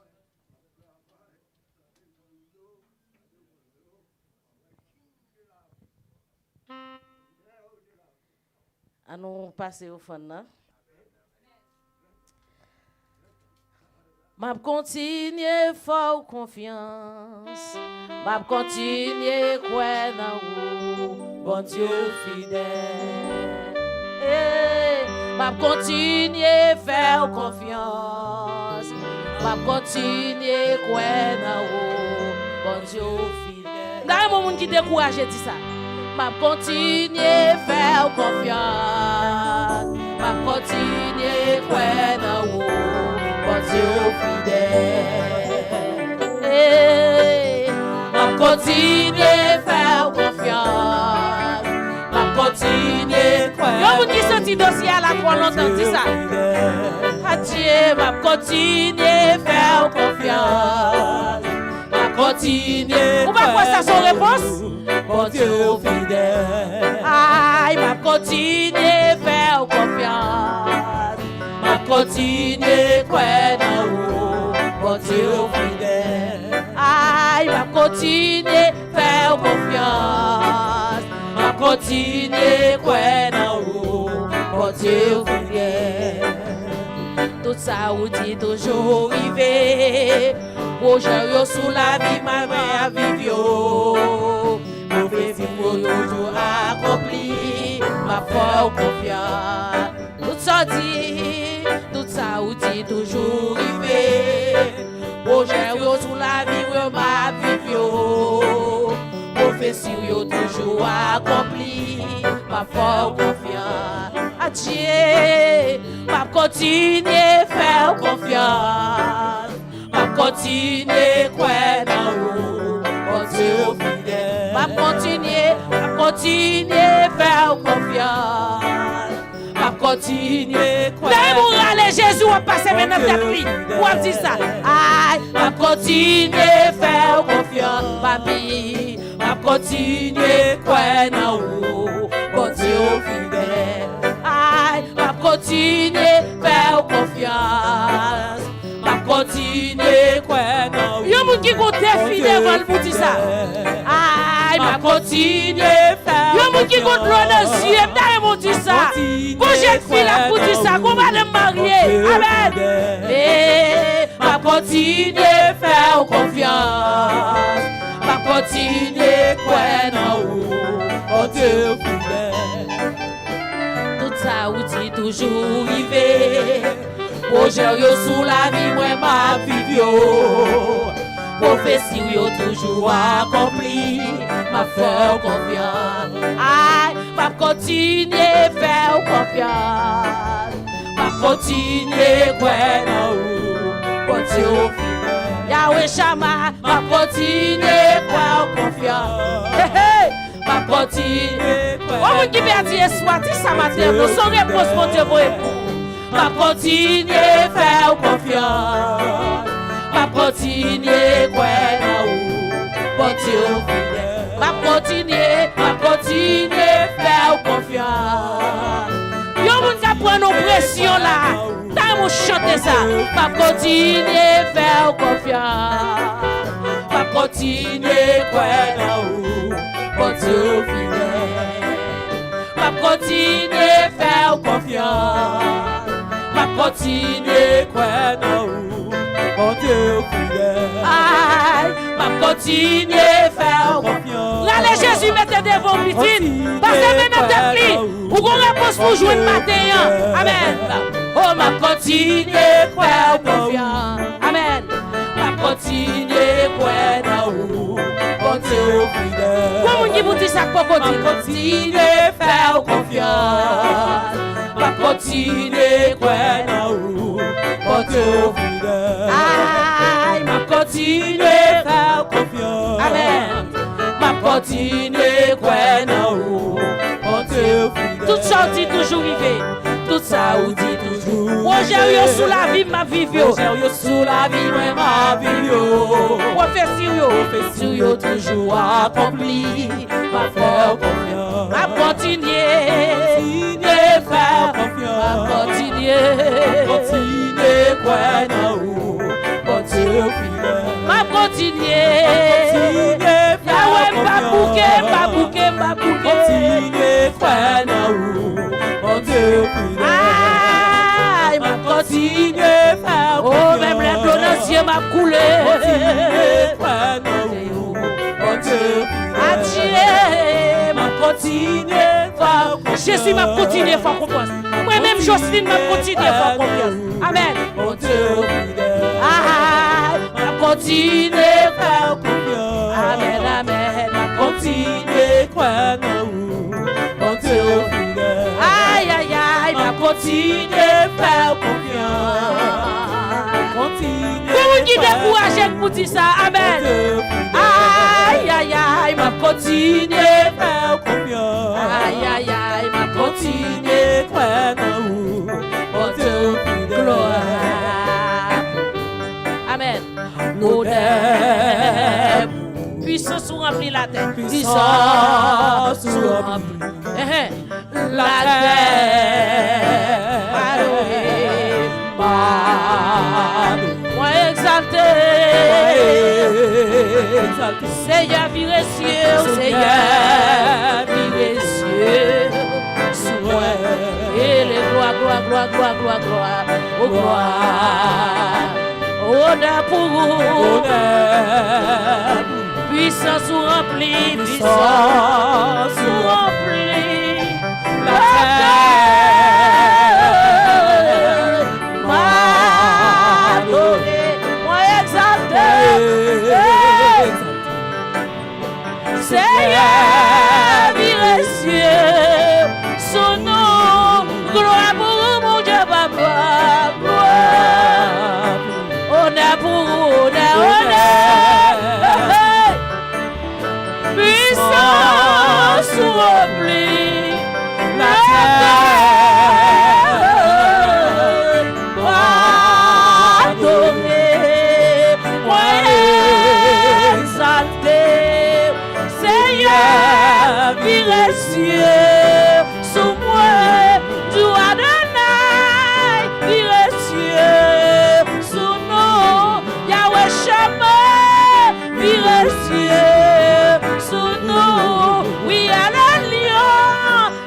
On nous passer au fond. M'a continuer fort confiance. M'a continuer croire dans vous, bon Dieu fidèle. M'a continuer faire confiance. M'a continuer croire dans vous, bon Dieu fidèle. Là, mon monde qui décourage dit ça. M'a continuer faire confiance. M'a continuer croire dans vous. Bon Dieu fidèle, m'a continuer faire confiance, m'a continuer croire. Yo vous qui sorti dossier à la croix longtemps dit ça. Adieu, m'a continuer faire confiance, m'a continuer. Ou pas quoi ça son réponse? Bon Dieu fidèle, aïe, m'a continuer faire confiance. Continuer croire dans vous, bon Dieu fidèle. Aïe, m'a continuer faire confiance, m'a continuer croire dans vous, bon Dieu fidèle. Tout ça ou dit toujours arrivé. Projet yo sous la vie, ma mère vive yo. Mauvais vivre toujours accompli, ma foi confiance. Tout ça dit, tout ça ou dit toujours arrivé. Projet yo sous la vie, ma vive yo. Prophétie yo toujours accompli, ma foi confiance. Adieu, ma continuer faire confiance. Ma continuer croire dans vous, mon Dieu fidèle. Ma continuer faire confiance. Ma continuer croire. D'ailleurs, les Jésus va passer maintenant ta vie. Pour dire ça. Aïe, ma continuer faire confiance, papi. Ma continuer croire dans vous, mon Dieu fidèle. Aïe, ma continuer faire confiance. Ma continuer quoi non. Yo moun ki gote fidèle val pour dire ça. Aïe, ma continuer faire. Yo moun ki gote l'eau dans yeux, d'ailleurs mon dire ça. Bon j'ai fille là pour dire ça, qu'on va le marier. Amen. Et ma continuer faire confiance. Ma continuer quoi non. Oh Dieu fidèle. Tout ça ou dit toujours arrivé. Projet yo sous la vie, moi ma vie yo. Prophétie yo toujours accompli, ma foi confiance. Aïe, ma continuer faire confiance. Ma continuer croire en vous, bon Dieu fidèle. Yahweh Shama, ma continuer croire confiance. Hey, hey. Ma continuer croire. On qui vient dire soit dit ça matin, nous sommes réponse mon Dieu pour époux. Ma continuer faire confiance. Ma continuer croire en vous, bon Dieu fidèle. Ma continuer faire confiance. Yo moun ka prend nos pression là. T'as mon chanter ça. Ma continuer faire confiance. Ma continuer croire en vous, bon Dieu fidèle. Ma continuer faire confiance. Ma continuer croire en vous, mon Dieu fidèle. Aïe, ma continuer faire confiance. Là, les Jésus mettez devant petite. Parce que maintenant, t'es pris. Ou qu'on réponse pour jouer le matin. Amen. Oh, ma continuer croire confiance. Amen. Ma continuer croire en vous, mon Dieu fidèle. Comment on dit pour dire ça? Ma continuer faire confiance. Ma continuer croire en vous, mon Dieu fidèle. Aïe, ma continuer faire confiance. Amen. Ma continuer croire en vous, mon Dieu fidèle. Tout ça dit toujours vivre. Tout ça ou dit toujours. Projet yo sous la vie, ma vie yo. Projet yo sous la vie, ma vie yo. Prophétie yo toujours accompli. Ma foi confiance. Ma continuer faire confiance. Ma continuer croire en vous, mon Dieu fidèle. Ma continuer faire confiance. Pas bouquet. Continuer croire en vous, mon Dieu fidèle. Aïe, ma continuer faire confiance. Oh, même les bleus dans ciel m'a coulé. Continuer croire en vous, mon Dieu fidèle. Adieu, ma continuer faire confiance. Jésus m'a continué faire confiance. Moi-même, Jocelyne m'a continué faire confiance. Amen. Mon Dieu fidèle. Aïe, m'a continuer faire confiance. Amen. M'a continuer croire en vous, mon Dieu fidèle. Aïe, m'a continuer faire confiance. Pour qui décourager pour dire ça, amen. Aïe, m'a continuer faire confiance. Aïe, m'a continuer croire en vous, mon Dieu fidèle. Gloire. Amen. L'odeur, puissance remplit la terre. Puissance remplit la terre. Moi exalté, Seigneur viré cieux, Seigneur viré cieux, sous moi et gloire, gloire, gloire, gloire, gloire, gloire. Oh, gloire. Honneur pour vous. Puissance ou remplie, puissance ou remplie. La terre m'a donné, moi exalté. Seigneur, virez cieux, son nom, gloire pour mon Dieu, papa, gloire, honneur pour honneur, honneur, puissance remplie, la terre, pardonné, moi exalté. Virez cieux sous moi, du Adonai, virez cieux sous nous, Yahweh Shammah, virez cieux sous nous, oui à la lion,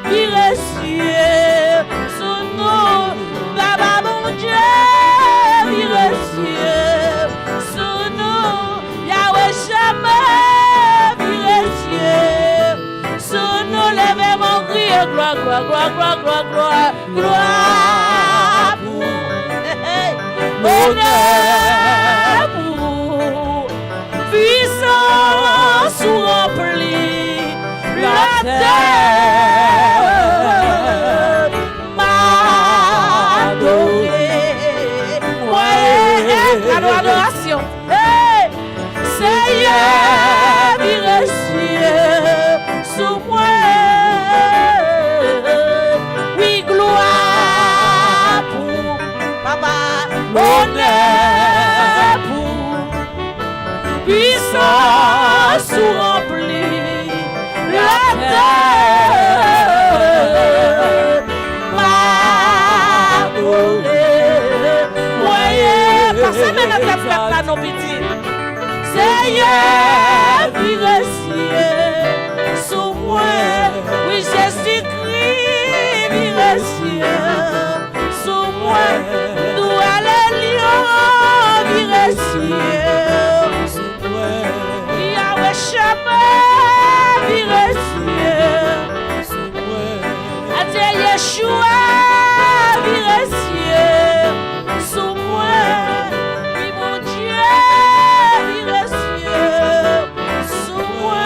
virez cieux sous nous, Baba mon Dieu, virez cieux sous nous, Yahweh Shammah, virez cieux. Levez mon cri, gloire, gloire, gloire, gloire, gloire, gloire, gloire pour, honneur pour, puissance remplie, la terre m'a donné, adoration, Seigneur, virez cieux sous moi. Honneur pour puissance remplie, la terre m'a donné. Moyen, passez maintenant la flamme là, nos petits. Seigneur, virez cieux sous moi. Oui, Jésus-Christ, virez cieux sous moi. Yahweh Shammah, virez cieux. Adieu Yeshua, virez cieux. Sous moi, oui mon Dieu, virez cieux. Sous moi.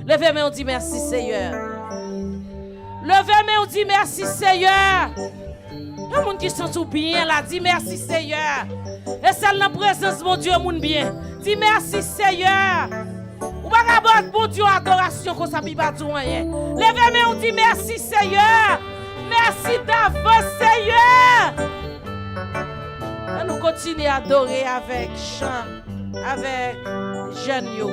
Levez main, on dit merci Seigneur. Levez main, on dit merci Seigneur. Il y a des gens qui sont bien là, dis merci Seieur. Et celle dans la présence mon Dieu, moun bien. Dis merci Seieur. Ou pas qu'à bon Dieu adoration comme ça pas du rien. Levez main, on dit merci Seigneur. Merci d'avance Seieur. Et nous continuons à adorer avec chant, avec jeunes yo.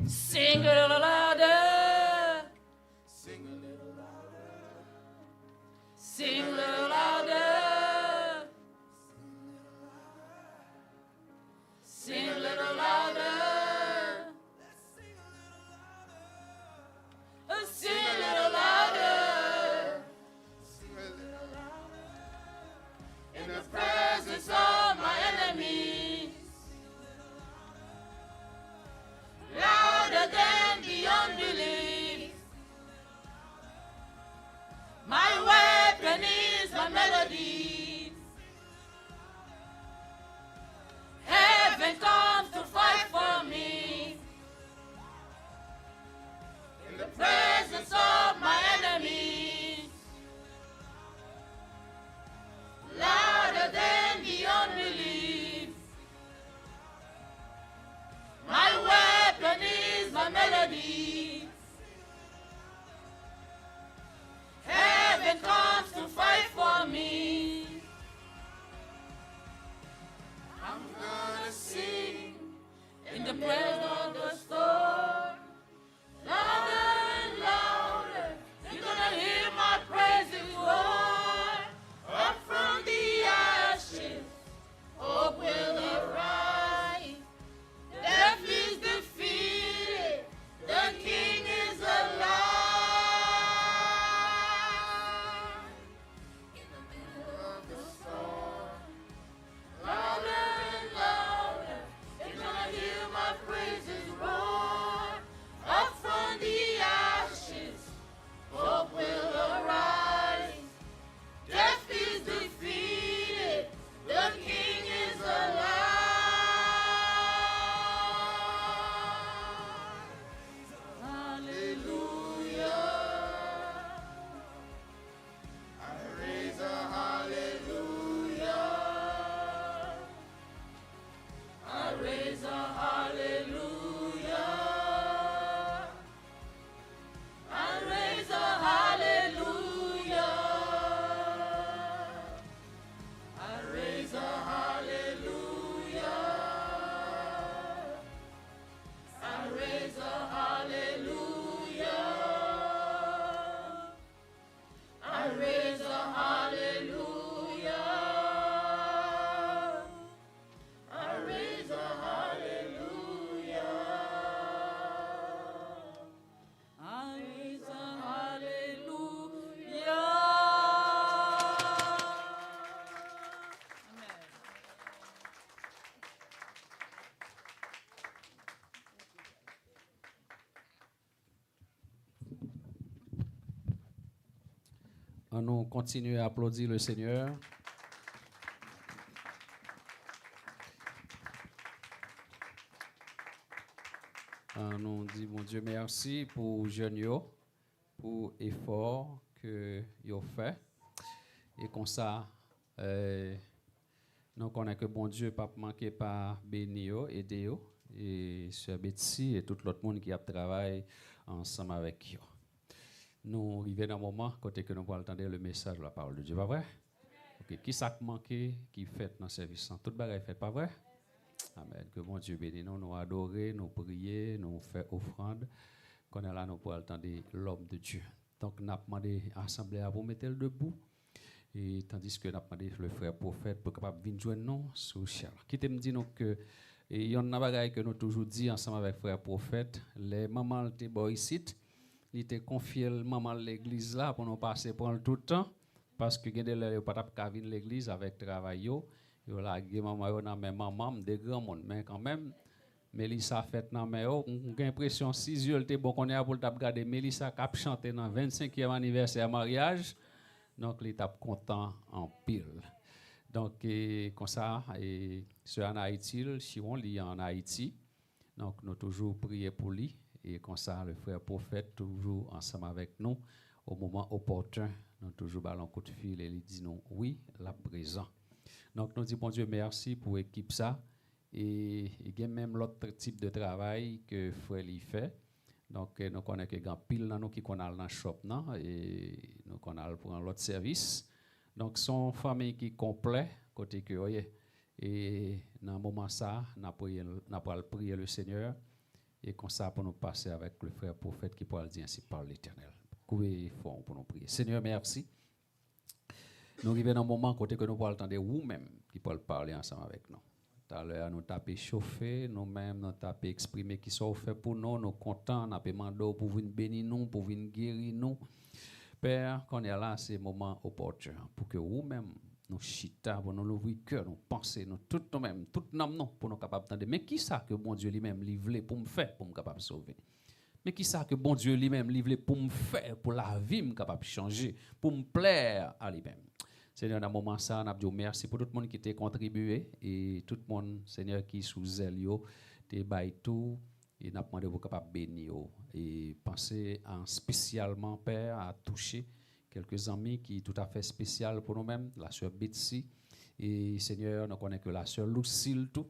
Sing a little louder. Sing a little louder. Sing a little louder. Sing a little louder. Sing a little louder. Sing a little louder. In the presence of my enemies. Louder than the unbelief. My weapon is my melody. Heaven comes to fight for me. In the presence of my enemies. Louder than the unbelief. My weapon is my melody. Heaven comes to fight for me. I'm gonna sing in the presence of the storm. Louder and louder, you're gonna hear my praises roar. Up from the ashes, hope will arise. Death is defeated, the King is alive. In the middle of the storm, louder and louder, you're gonna hear my praises roar. Up from the ashes, hope will arise. Death is defeated, the King is alive. Hallelujah. I raise a hallelujah. I raise a hallelujah. I raise a hallelujah. I raise a hallelujah. I raise a hallelujah. I raise a hallelujah. I raise a hallelujah. I raise a hallelujah. Amen. On nous continue à applaudir le Seigneur. On nous dit, mon Dieu, merci pour jeunes yo, pour l'effort que yo fait. Et comme ça, nous connaissons que bon Dieu pas manqué par béni yo, aider yo, et Sœur Betsy et tout l'autre monde qui a travaillé ensemble avec yo. Nous arrivons dans un moment côté que nous pouvons entendre le message de la parole de Dieu, pas vrai? Okay. Qui ça manqué, qui fait dans le service? Tout le monde fait, pas vrai? Amen. Que mon Dieu bénisse nous, nous adorer, nous prier, nous faire offrande. Qu'on est là, nous pouvons entendre l'homme de Dieu. Donc, nous avons demandé à l'Assemblée à vous mettre le debout. Et tandis que nous avons demandé le frère prophète pour capable venir joindre nous sur le ciel. Qui te me dit que il y a une bagaille que nous toujours dit ensemble avec le frère prophète, les mamans étaient boy ici. Il était confié maman l'église là pour nous passer pour tout le temps parce que gende le pas t'a venir l'église avec travail yo la maman yo nan maman de grand monde mais quand même Mélissa fait nan mais yo j'ai l'impression 6 yeux était bon qu'on est pour t'a regarder Mélissa cap chanter dans 25e anniversaire mariage donc il t'a content en pile donc comme ça et sur en Haïti Chiron li en Haïti donc nous toujours prier pour lui. Et comme ça, le frère prophète, toujours ensemble avec nous, au moment opportun, nous toujours ballons coup de fil et il dit nous, oui, là présent. Donc, nous disons, bon Dieu, merci pour l'équipe ça. Et il y a même l'autre type de travail que le frère lui fait. Donc, nous connaissons qu'il y a pile dans nous qui connaissent dans le shop, non? Et nous connaissons pour un autre service. Donc, son famille qui est complet, côté que, et dans le moment ça, nous avons prié le Seigneur. Et comme ça, pour nous passer avec le frère prophète qui pourra le dire ainsi par l'Éternel. Couvez fort pour nous prier. Seigneur, merci. Nous arrivons dans un moment côté que nous pourrons entendre vous-même qui pourront parler ensemble avec nous. Tout à l'heure, nous t'avons chauffé, nous-mêmes, nous t'avons exprimé qui sont faits pour nous, nous contents, nous avons demandé pour venir bénir nous, pour venir guérir nous. Père, quand on est là, c'est un moment opportun pour que vous-même, nous chita, pour nous ouvrir le cœur, nous penser, nous tout nous-mêmes, tout nous pour nous capables d'entendre. Mais qui ça que bon Dieu lui-même livre pour me faire, pour me capable de sauver? Mais qui ça que bon Dieu lui-même livre pour me faire, pour la vie, me capable de changer, pour me plaire à lui-même? Seigneur, dans ce moment ça, nous avons merci pour tout le monde qui t'a contribué et tout le monde, Seigneur, qui sous zèle, t'es bail tout et nous demandé vous capable bénir et penser en spécialement Père à toucher quelques amis qui tout à fait spécial pour nous-mêmes, la sœur Betsy et Seigneur, nous connaissons que la sœur Lucille tout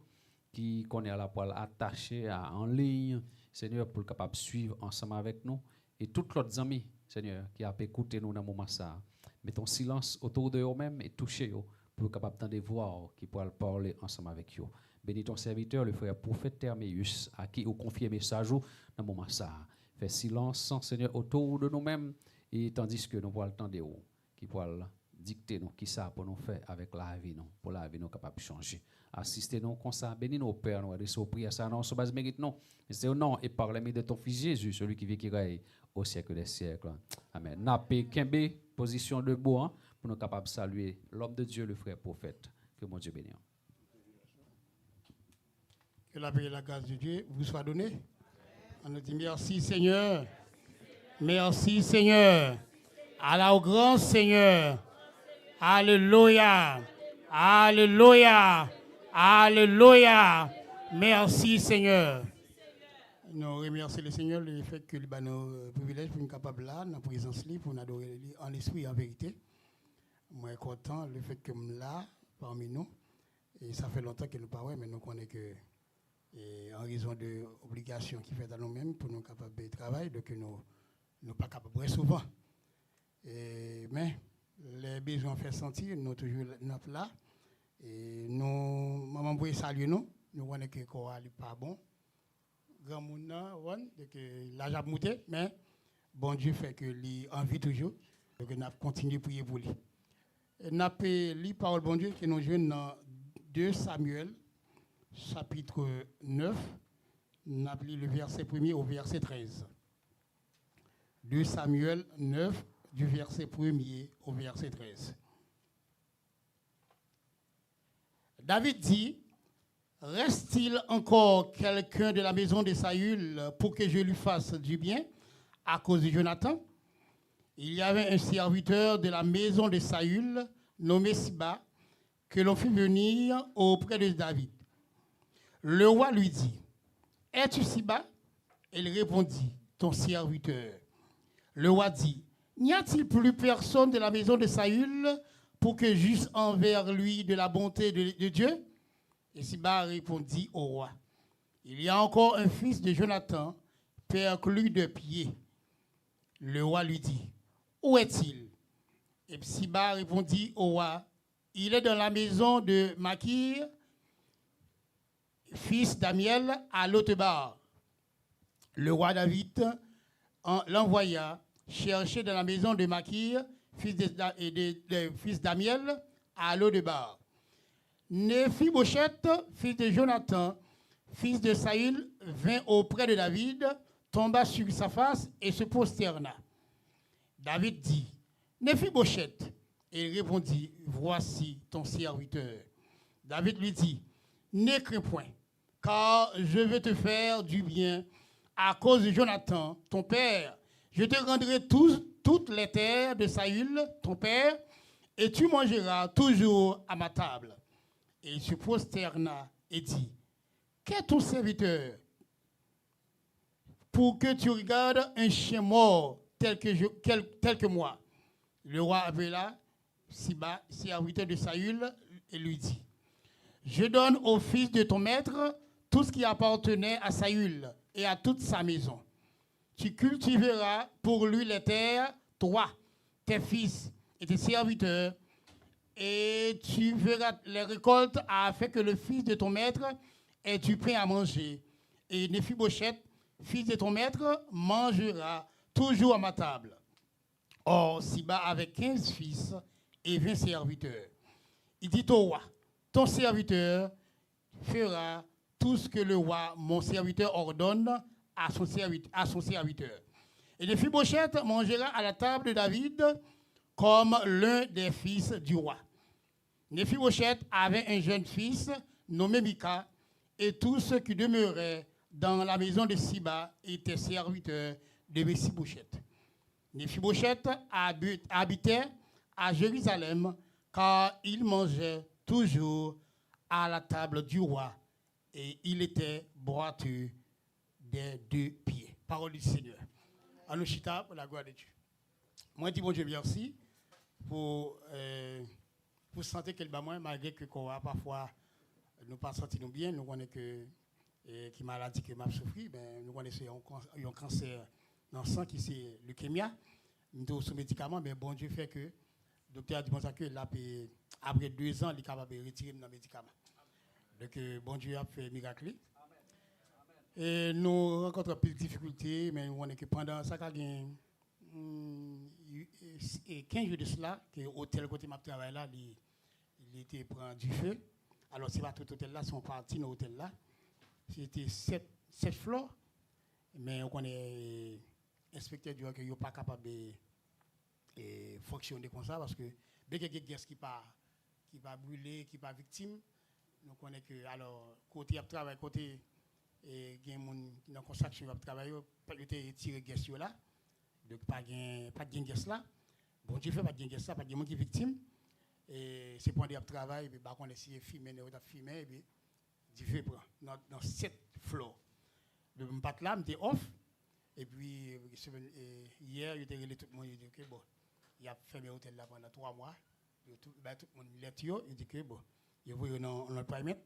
qui connaît à la poêle attachée en ligne, Seigneur, pour capable suivre ensemble avec nous et tous les autres amis, Seigneur, qui a écouté nous dans ce moment ça. Mettons silence autour de eux-mêmes et touchez-eux pour capable d'entendre voir qui pourra parler ensemble avec eux. Bénis ton serviteur, le frère prophète Therméus, à qui vous confiez message dans le moment ça. Fais silence, Seigneur, autour de nous-mêmes et tandis que nous pourrons entendre qui pourra dicter nous qui ça pour nous faire avec la vie nous, pour la vie nous capable de changer. Assistez-nous comme ça, bénis nos pères, nous adressons prière ça non, sur base mérite non. C'est au nom et par l'aimé de ton fils Jésus, celui qui vit qui règne au siècle des siècles. Amen. Napé Kembe, position debout hein, pour nous capables de saluer l'homme de Dieu, le frère prophète. Que mon Dieu bénisse. Que la paix et la grâce de Dieu vous soient données. On nous dit merci Seigneur. Merci Seigneur. Allah au grand Seigneur. Alléluia. Alléluia. Alléluia. Merci Seigneur. Nous remercions le Seigneur le fait que nous privilège pour nous capables là, dans la présence libre, pour nous adorer en esprit et en vérité. Moi, je suis content le fait que nous là, parmi nous. Et ça fait longtemps que nous parlons, mais nous connaissons que, en raison de l'obligation qui fait à nous-mêmes, pour nous capables de travailler, donc nous ne sommes pas capables de souvent. Mais les besoins fait sentir, nous toujours là. Et nous, maman, vous saluer nous. Nous connaissons que le corps n'est pas bon. Grand monde, que l'âge a monté, mais bon Dieu fait que lui en vie toujours. Donc nous continuons à prier pour lui. Nous avons lu parole bon Dieu qui nous joue dans 2 Samuel, chapitre 9. Nous avons lu le verset 1er au verset 13. 2 Samuel 9, du verset 1er au verset 13. David dit: reste-t-il encore quelqu'un de la maison de Saül pour que je lui fasse du bien à cause de Jonathan? Il y avait un serviteur de la maison de Saül nommé Siba que l'on fit venir auprès de David. Le roi lui dit: es-tu Siba? Il répondit: ton serviteur. Le roi dit: n'y a-t-il plus personne de la maison de Saül pour que j'eusse envers lui de la bonté de Dieu? Et Siba répondit au roi: il y a encore un fils de Jonathan, perclus de pied. Le roi lui dit: où est-il? Et Siba répondit au roi: il est dans la maison de Makir, fils d'Amiel, à Lotebar. Le roi David l'envoya chercher dans la maison de Makir, fils d'Amiel, à Lodebar. Méphibosheth, fils de Jonathan, fils de Saül, vint auprès de David, tomba sur sa face et se prosterna. David dit: Méphibosheth. Et il répondit: voici ton serviteur. David lui dit: ne crains point, car je veux te faire du bien à cause de Jonathan, ton père. Je te rendrai toutes les terres de Saül, ton père, et tu mangeras toujours à ma table. Et il se prosterna et dit: qu'est ton serviteur pour que tu regardes un chien mort tel que moi? Le roi appela Siba, serviteur de Saül, et lui dit: je donne au fils de ton maître tout ce qui appartenait à Saül et à toute sa maison. Tu cultiveras pour lui les terres, toi, tes fils et tes serviteurs, et tu verras les récoltes afin que le fils de ton maître ait du pain à manger. Et Méphibosheth fils de ton maître, mangera toujours à ma table. Or, Siba avait 15 fils et 20 serviteurs. Il dit au roi, ton serviteur fera tout ce que le roi, mon serviteur, ordonne à son serviteur. Et Méphibosheth mangera à la table de David comme l'un des fils du roi. Méphibosheth avait un jeune fils nommé Mika, et tous ceux qui demeuraient dans la maison de Siba étaient serviteurs de Méphibosheth. Méphibosheth habitait à Jérusalem, car il mangeait toujours à la table du roi, et il était boiteux des 2 pieds. Parole du Seigneur. Anushita pour la gloire de Dieu. Moi, je dis bon Dieu merci pour sentir qu'elle bat moins, malgré que parfois nous pas sentir nous bien, nous connaissons que qui maladie que m'a souffert, ben nous connaissons un cancer dans le sang qui c'est leucémie. Nous sommes sous médicaments, mais bon Dieu fait que le docteur a dit que là, après 2 ans, il est capable de retirer nos médicaments. Donc bon Dieu a fait miracle. Et nous rencontrons plus de difficultés, mais nous connaissons que pendant ça, 15 jours de cela, que l'hôtel côté ma travail là, il était prend du feu. Alors c'est pas tout l'hôtel là, sont partis dans l'hôtel là. C'était 7 floors, mais on connaît inspecteur du que yo pas capable de fonctionner comme ça parce que dès qu'il y a des qui pas brûler, qui pas victime, nous connaît que alors côté travail côté et gain moun dans construction va travailler, pas était tirer gaz là. Donc pas de gaz là. Bon Dieu fait pas de gaz là, pas de monde qui victime. Et c'est pendant le travail et puis bah on essayer filmer on a filmé et puis du feu prend dans 7 floors. Le m'pat là m'était off et puis hier il était relé tout le monde il dit que bon il a fermé l'hôtel là pendant 3 mois. Tout le monde lettre il dit que bon il voyait dans notre paramètre.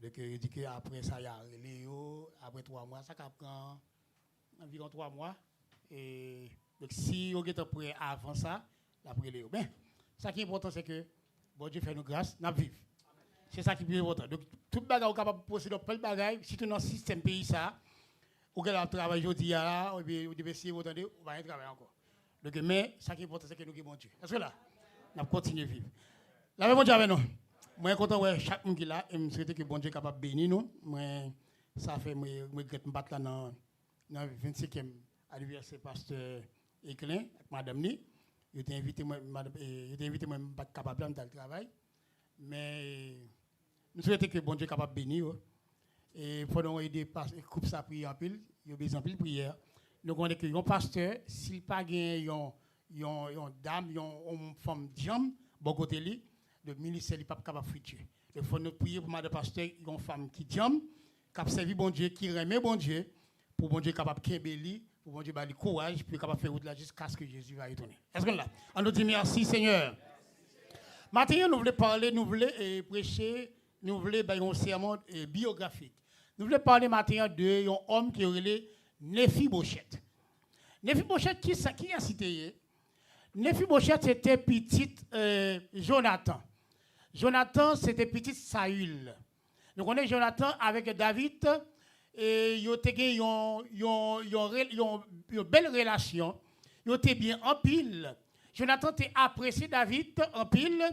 Donc il dit que après ça il y a relé après 3 mois ça prend environ 3 mois et donc si on est prêt avant ça après les ben ça qui est important c'est que bon Dieu fait nous grâce n'a vivre. C'est ça qui est plus important. Donc toute bagarre capable de procéder dans le bagage si tu dans le système pays ça ou que la travail aujourd'hui là ou devez essayer vous attendez on va rien travailler encore. Donc mais ça qui est important c'est que nous qui bon Dieu. Est-ce que là on continue vivre. La bon Dieu avec nous. Moi content ouais chaque monde qui là et me souhaiter que bon Dieu capable bénir nous. Moi ça fait moi regrette me battre là dans 25e anniversaire pasteur Eklin avec madame Ni. Il t'a invité moi pas capable dans le travail mais nous souhaitons que bon Dieu capable bénir et pendant aider coupe ça prier en pile il y a besoin de prière donc on est que un pasteur s'il pas gagne yon dame yon femme diam bon côté li le ministère il pas capable fructueux il faut nous prier pour madame pasteur yon femme qui diam qui servi bon Dieu qui remet bon Dieu pour bon Dieu capable kembeli pour bon Dieu ba le courage pour capable faire route là jusqu'à ce que Jésus va retourner. Est-ce que là on nous dit merci Seigneur. Maintenant nous voulons parler, nous voulons prêcher, nous voulons faire un sermon biographique. Nous voulons parler maintenant de un homme qui est appelé Méphibosheth. Méphibosheth qui a cité? Méphibosheth c'était petit Jonathan. Jonathan c'était petit Saül. Nous connaissons Jonathan avec David. Et ils ont une belle relation, ils étaient bien en pile. Jonathan t'a apprécié David en pile,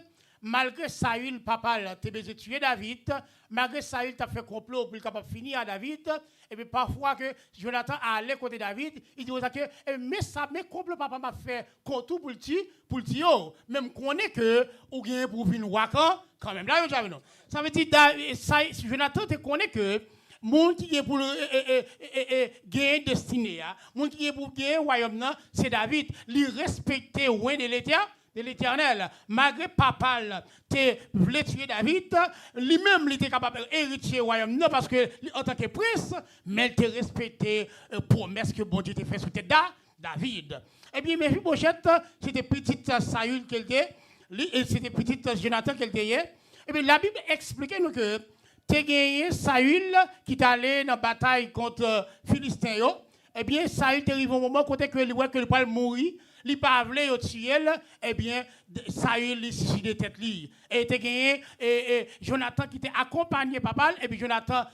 malgré Saül, papa t'a besoin de tuer David, malgré Saül t'a fait complot pour capable finir à David, et puis parfois que Jonathan allait côté David, il dit que mais ça mais complot papa m'a fait tout pour le tuer, même qu'on est que ou gain pour venir wakan quand même là ça veut dire Jonathan te connaît que monde qui est pour gagner destinée, monde qui est pour gagner royaume, c'est David. Il respectait loin de l'Éternel. Malgré papa te voulait tuer David, lui-même il était capable d'hériter royaume parce que en tant que prince, mais il te respectait promesse que bon Dieu t'a fait sur tête David. Eh bien, Méphibosheth, c'était petite Saül qu'elle était, et c'était petite Jonathan qu'elle était. Eh bien, la Bible explique nous que t'es gagné Saül qui est allé dans la bataille contre Philistins. Eh bien, Saül est arrivé au moment où il voit que il va mourir. il pas voulu tuer, eh bien, Saül il suicidé tête li. Et il gagné Jonathan qui était accompagné papa, et puis Jonathan,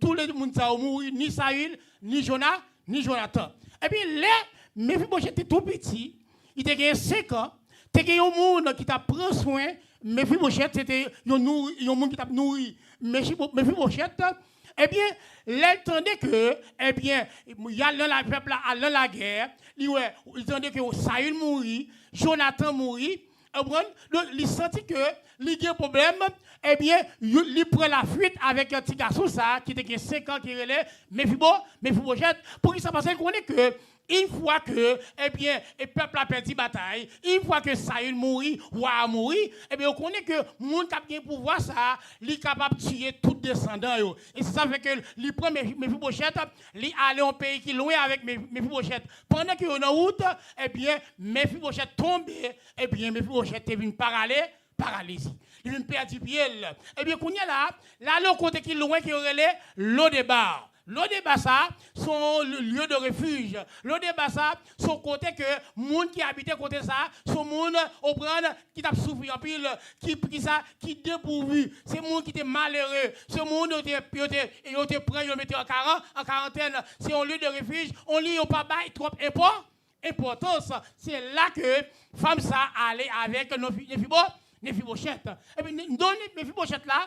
tous les gens ont mouru, ni Saül, ni Jonathan. Et puis là, Mephibosheth était tout petit, il était gagné 5 ans, il était gagné un monde qui t'a pris soin, Mephibosheth c'était un monde qui t'a nourri. Mephibosheth, eh bien, l'entendait que, eh bien, il y a le peuple à la guerre, il entendait que Saül mourit, Jonathan mourit, il sentit que il y a un problème, eh bien, il prend la fuite avec un petit garçon ça, qui était 5 ans, qui relève Mephibosheth, pour qu'il s'en passe, il connaît que, une fois que, eh bien, le peuple a perdu la bataille, une fois que Saül mourit, roi a mouru, eh bien, on connaît que le monde qui a bien pouvoir ça, il est capable de tuer tout descendant. Et ça fait que il prend Mephibosheth, il allait en pays qui est loin avec Mephibosheth. Pendant qu'il est en route, eh bien, Mephibosheth tombe, eh bien, Mephibosheth est venu paralysie. Il vient perdre pied. Eh bien, qu'on y a là, le côté qui est loin, qui est l'eau de bar. L'Odebassa, son lieu de refuge. L'Odebassa, son côté que monde qui habitait côté ça, son monde au prendre qui t'a souffert en pile, qui dépourvu, c'est monde qui était malheureux, ce monde qui prend, il mettait en quarantaine, c'est un lieu de refuge, on lit au pas bail trop importance. C'est là que femme ça allait avec Mephibosheth. Et puis dans Mephibosheth là,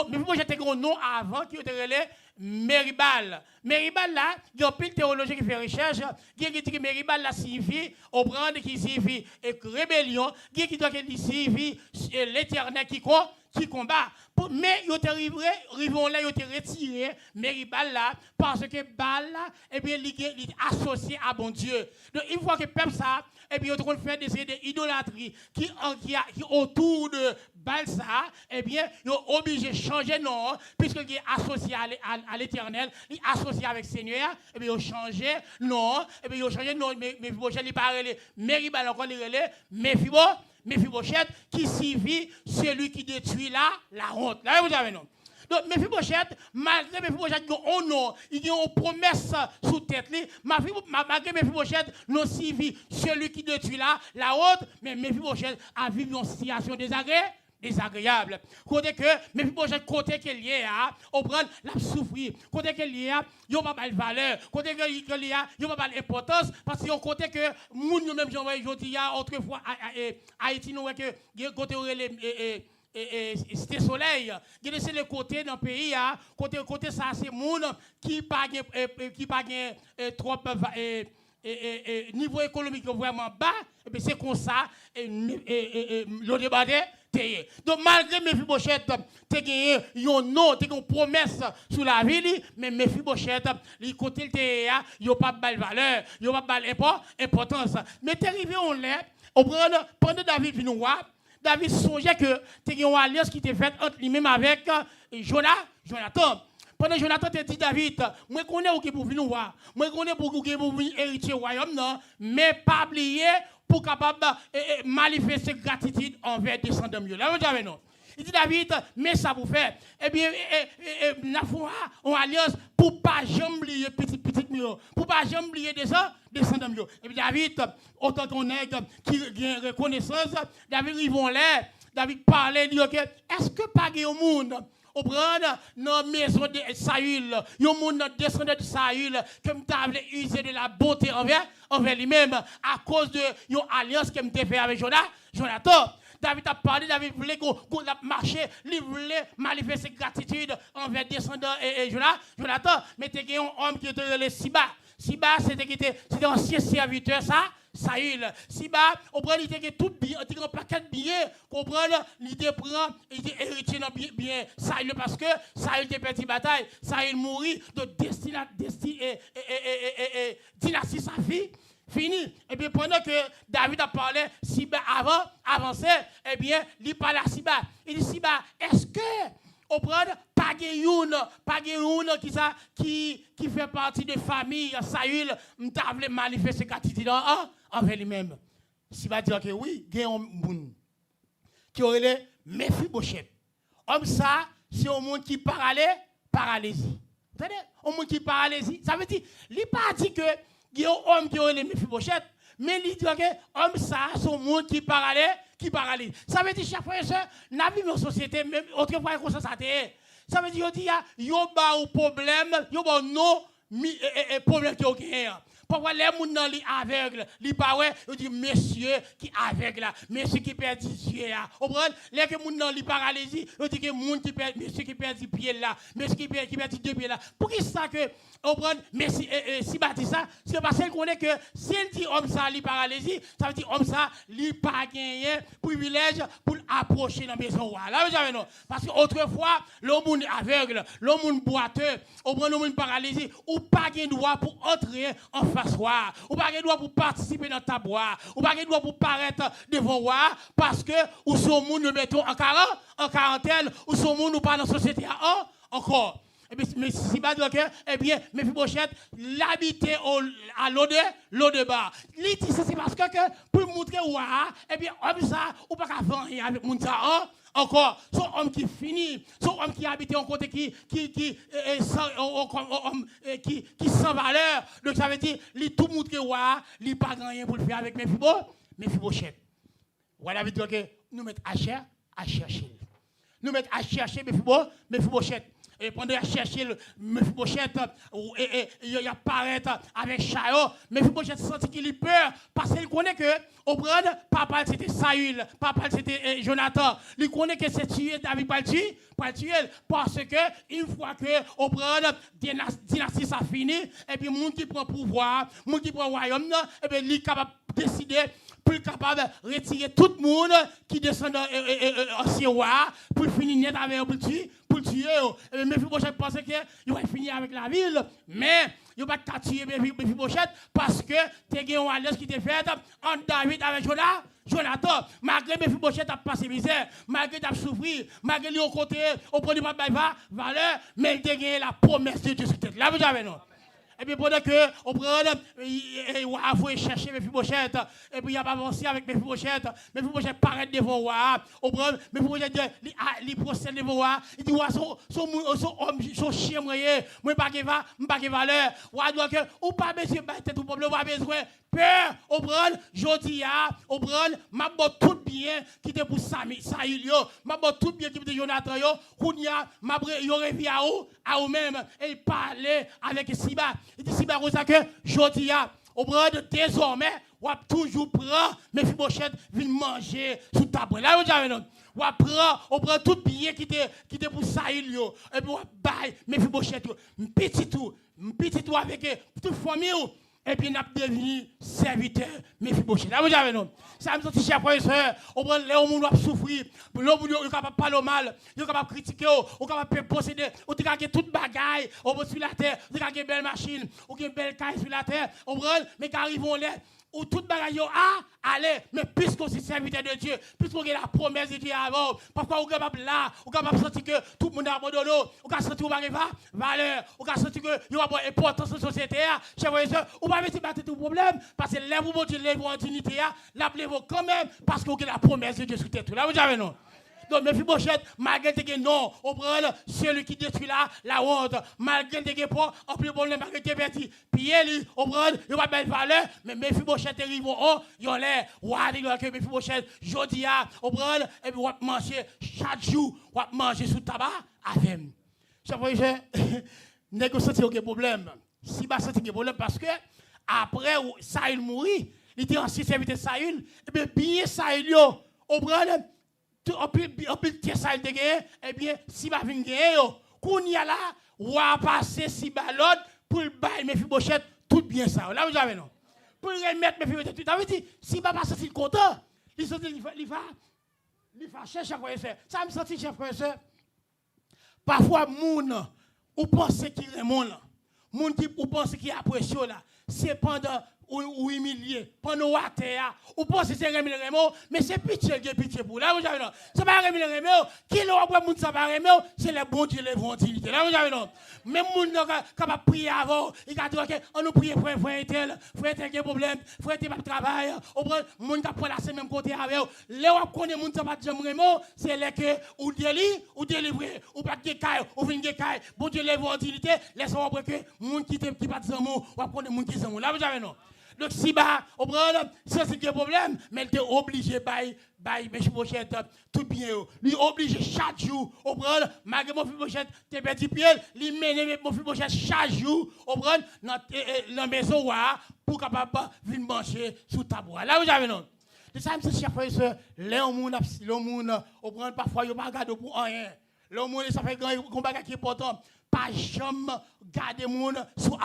Mephibosheth était un nom avant qui était relais Meribal. Meribal là, il y a plein de théologiens qui font recherche. Il y a qui dit que Meribal là signifie obrande qui signifie rébellion. Il y a qui dit signifie l'Éternel qui combat. Mais ils ont là, ils ont retiré Meribal là parce que Bal là, eh bien, il est associé à bon Dieu. Donc une fois que peuple ça, eh bien, ils ont fait des idolâtries qui autour de Bal ça, eh bien, ils sont obligés de changer de nom puisqu'il est associé à l'Éternel, il est associé avec le Seigneur, et bien ils ont changé nom, et bien ils ont changé nom, mais Mephibosheth il parle Meribal encore il relève Mephibosheth qui signifie celui qui détruit la honte. Là vous avez non. Donc Mephibosheth, malgré Mephibosheth il nom, il y a une promesse sous tête li, malgré Mephibosheth non signifie celui qui détruit la honte, mais Mephibosheth a vécu une situation désagréable. Côté que Mephibosheth côté qu'il y a, on prend la souffrir. Côté qu'il y a, il n'y a pas de valeur. Côté qu'il y a, il n'y a pas d'importance parce que côté que moun nous même j'en dis autrefois Haïti nous que côté c'était soleil. C'est le côté dans le pays côté ça c'est moun qui pas trop niveau économique vraiment bas, et c'est comme ça le débat. Donc malgré Mephibosheth, tu as gagné un nom, tu as une promesse sur la ville, mais Mephibosheth, le côté il n'y a pas de valeur, il n'y a pas d'importance. Mais tu es arrivé en l'air, pendant David vient voir, David songeait que tu as une alliance qui était faite entre lui-même avec Jonathan. Pendant Jonathan te dit David, moi je connais où qui pour venir voir, moi je connais pour venir hériter au royaume, non, mais pas oublier pour capable manifester gratitude envers descendants mieux. Là, vous avez non. Il dit David, mais ça vous fait, eh bien, nous avons une alliance pour pas jamais oublier petit mieux, pour pas jamais oublier descendants mieux. Et puis David, autant qu'on est qui a reconnaissance, David ils vont là, David parlait, dit ok, est-ce que pas au monde au prendre dans la maison de Saül, il y a un monde descendant de Saül, comme tu avais usé de la bonté envers lui-même, à cause de une alliance qu'il a fait avec Jonathan. David a parlé, David voulait qu'on marcher, il voulait manifester gratitude envers descendant et Jonathan, mais il y a un homme qui était le Siba. Siba, c'était un ancien serviteur, ça. Saül, Siba, on prend l'idée que tout bien, on prend un paquet de billets, qu'on prend l'idée prend, il est héritier dans bien Saül parce que Saül était perdu bataille, Saül mourit de dynastie sa fille. Fini. Et bien pendant que David a parlé, Siba avancé, eh bien, il parle à Siba. Il dit Siba, est-ce que on prend pas qui fait partie de famille Saül, m't'a manifester gratitude envers lui-même. Siba dit que oui, il y a un monde qui aurait Mephibosheth. Comme ça, c'est un monde qui paralysie. Vous savez, un monde qui paralysie, ça veut dire, il n'a pas dit que il y a un homme qui aurait Mephibosheth, mais il dit que homme ça, son monde qui paralyse. Ça veut dire, chaque fois, nous vivons en société, même autrefois, comme ça, ça veut dire, il y a un problème, il y a un problème qui est Pourquoi les gens sont aveugles, ils parlent, ils disent monsieur qui est aveugle, monsieur qui perd des yeux. Vous comprenez? Les gens sont paralysés, ils disent que monsieur qui perd des pieds là, monsieur qui perd des deux pieds là. Pour qui ça que, vous comprenez? Mais si bâti ça, c'est parce qu'il connaît que s'il dit homme ça, il paralysé, ça veut dire homme ça, il pas gagné privilège pour approcher dans la maison. Là, vous avez non. Parce qu'autrefois, l'homme est aveugle, l'homme est boiteux, l'homme est paralysé, ou pas de droit pour entrer en face, ou pas de droit pour participer dans ta boîte, ou pas de droit pour paraître devant moi, parce que ou son monde nous mettons en quarantaine, ou son monde nous pas dans la société encore. Mais si pas donc, eh bien, Mephibosheth l'habitait à l'eau de bas. Il dit c'est parce que pour montrer eh bien, homme ça, ou pas qu'à vendre avec moun ça encore. Son homme qui finit, son homme qui habitait en côté qui sans valeur. Donc ça veut dire, il tout montrer il pas rien pour le faire avec Mephibosheth. Voilà, veut dire que nous mettons à chercher. Nous mettons à chercher Mephibosheth. Et pendant qu'il cherché Mephibosheth, il apparaît avec Shayo, Mephibosheth senti qu'il a peur parce qu'il connaît que au prendre papa c'était Saül, papa c'était Jonathan. Il connaît que c'est tué David pas tuer parce que une fois que au prendre dynastie ça fini et puis monde qui prend pouvoir, monde qui prend royaume et bien il est capable de décider pour capable de retirer tout le monde qui descend en Syria pour finir net avec pour tuer. Et Mephibosheth pensait qu'il va finir avec la ville, mais il va pas tuer Mephibosheth parce que tu as une alliance qui était faite entre David avec Jonathan. Malgré Mephibosheth a passé misère, malgré qu'il a souffert, malgré qu'il a côté, au premier pas de valeur, mais il a gagné la promesse de Dieu sur tête. Là, vous avez non? Et puis pendant que on prend il faut chercher Mephibosheth et puis il a pas avancé avec Mephibosheth paraît devant roi on prend Mephibosheth il procède devant roi il dit son chien moi pas que valeur roi doit que ou pas besoin tête ou problème pas besoin peur on prend jodia on prend m'a tout bien qui était pour Saül yo m'a tout bien qui était Jonathan yo kounya m'a yo revi à ou même et il parlait avec Siba. Il dit Siba Rosa que jodia au bras de désormais on toujours prend Mephibosheth vient manger sous table. Là vous avez non. On prend tout bien qui était pour Saül yo et puis on bail Mephibosheth petit tout avec toute famille. Et puis, nous avons devenu serviteur, Mephibosheth. Là, vous avez non. Ça me senti cher frère et soeur. On prend les gens qui souffrir. Les gens qui sont capables de parler mal. Ils sont capables de critiquer. Ils sont capables de posséder. Ils sont capables de toute bagaille. On va sur la terre. Ils sont capables de une belle machine. Ou une belle caille sur la terre. On prend, mais quand arrivons là, ou toute bagaille, allez, mais puisqu'on est serviteur de Dieu, puisqu'on a la promesse de Dieu avant, parfois on est capable là, on est capable de sentir que tout le monde a abandonné, on est sentir que vous avez valeur, on est sentir que vous avez importance dans la société, chers frères et sœurs, on va pas battre tout problème, parce que là, vous Dieu lève en dignité, l'appelez-vous quand même, parce qu'on a la promesse de Dieu sur tête. Là, vous avez non? Donc, Mephibosheth, malgré que non, on prend celui qui détruit la honte, malgré que pas, on peut prendre malgré que petit, puis on prend, il va mettre valeur, mais Mephibosheth arrive au haut, il a l'air, que Mephibosheth, jodia, on prend, et puis on va manger chaque jour, on va manger sous tabac avec. Ça veut dire, négocier aucun problème. Si pas sentir aucun problème, parce que après, Saül mourit, il était ancien serviteur de Saül, et bien Saül, on prend, on peut tirer ça de gagner et bien si va venir gagner qu'on y a là on va passer si balade pour le bail Mephibosheth tout bien ça là vous avez non pour remettre Mephibosheth tout ça veut dire si va passer si content il va chercher frère et sœur ça me sentit chef frère et sœur parfois moun ou pense qu'il est moun qui ou pense qu'il a pression là c'est pendant ou humilié pendant ou à terre ou pense c'est Rémi Remo mais c'est pitié pour là vous avez non c'est pas Rémi Remo qui le voit moun ça pas Remo c'est les bons Dieu les vont dignité là vous avez non même moun capable prier avant il a dit OK on nous prier frère tel qui problème frère tel pas travail on prend moun qui prend la même côté avec les on connaît moun ça pas Remo c'est les que ou délivrer ou pas de caille ou vinn caille bon Dieu les vont dignité laisse on que moun qui pas zamou ou connaît moun qui zamou là vous avez non Donc, si on prend, ça c'est un problème, mais il était obligé de Mephibosheth tout bien. Il est obligé chaque jour, on prend, malgré Mephibosheth, tes petits pieds, il mène Mephibosheth chaque jour, on prend dans la maison pour capable venir manger sous ta bois. Là, vous avez non? De ça, c'est cher frère et soeur, les gens, on prend parfois, ils ne regardent pour rien. Les gens, ça fait un combat qui est important. Pas jamais garder moun sous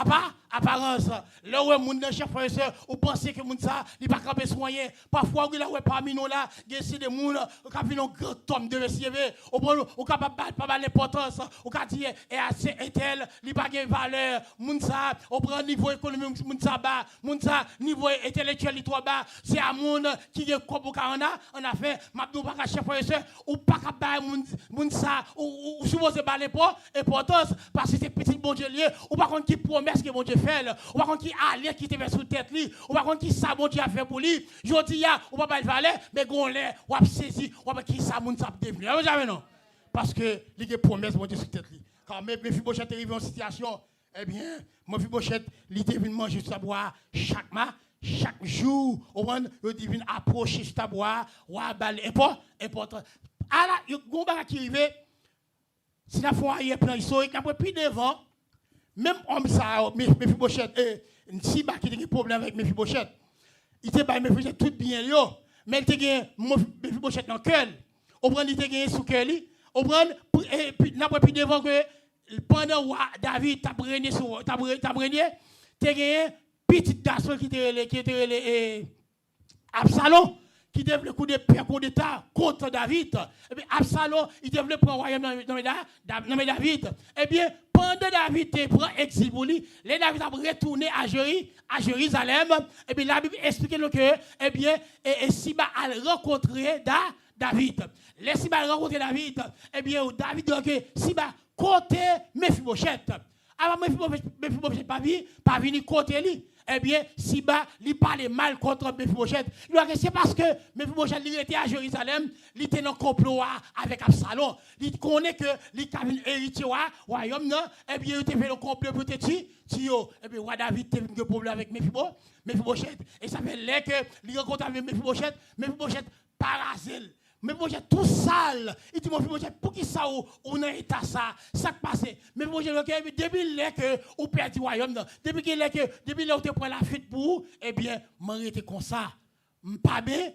apparence. Là où moun nan chef frère et sœur, ou pensez que moun ça, il pas capable soigner. Parfois là où parmi nous là, c'est des moun qui vinn un grand homme de CV, ou capable pas l'importance, ou ka dire est assez tel, il pas gain valeur. Moun ça, on prend niveau économique moun ça bas, moun ça niveau intellectuel trop bas. C'est à moun qui est comme on a fait, m'abdou pas chef frère et sœur, ou pas capable moun ça ou supposé pas l'importance. Parce que c'est petit bon Dieu lié, ou par contre qui promesse que bon Dieu fait, ou par contre qui allait qui te met sous tête li, ou par contre qui ça bon Dieu a fait pour lui. Je dis ou pas valer, mais gon lè ou a saisi, ou pas qui ça moun ça devenu. Vous savez non? Parce que il y a promesse bon Dieu sous tête li. Quand Mephibosheth arrive en situation, eh bien, Mephibosheth il devine manger sa boire chaque jour, il devine approcher sa boire, ou a balle important. Alors, il y a gon bagage qui arrive. Si la fois il plan historique après puis devant même homme ça Mephibosheth si ba qui a des problèmes avec Mephibosheth il te ba Mephibosheth tout bien yo mais il te gagne Mephibosheth dans cœur on prend il te gagne sous cœur li on prend puis n'après puis devant que pendant David t'a régné sur t'a régné te gagne petit garçon qui était Absalom qui devait le coup de pierre coup d'état contre David. Et bien Absalom, il devait prendre le royaume dans David. Et bien pendant David prend exil pour lui, les David a retourné à Jérusalem. Et bien la Bible explique que et bien Siba a rencontré David. Les Siba a rencontré David. Et bien David dit que Siba côté Mephibosheth. Avant Mephibosheth pas venir côté lui. Eh bien, Siba, il parlait mal contre Mephibosheth. C'est parce que Mephibosheth, il était à Jérusalem, il était dans le complot avec Absalom. Il connaît que il a une héritier au royaume, eh bien, il était fait le complot pour te tuer. Eh bien, David a eu un problème avec Mephibosheth. Et ça fait là que il rencontre avec Mephibosheth parasile. Mephibosheth tout sale. Il dit Mephibosheth pour qui ça ou dans état ça passe. Mephibosheth depuis là que ou perdu royaume depuis là où tu prends la fuite pour eh bien m'arrêter comme ça. M'pas bien,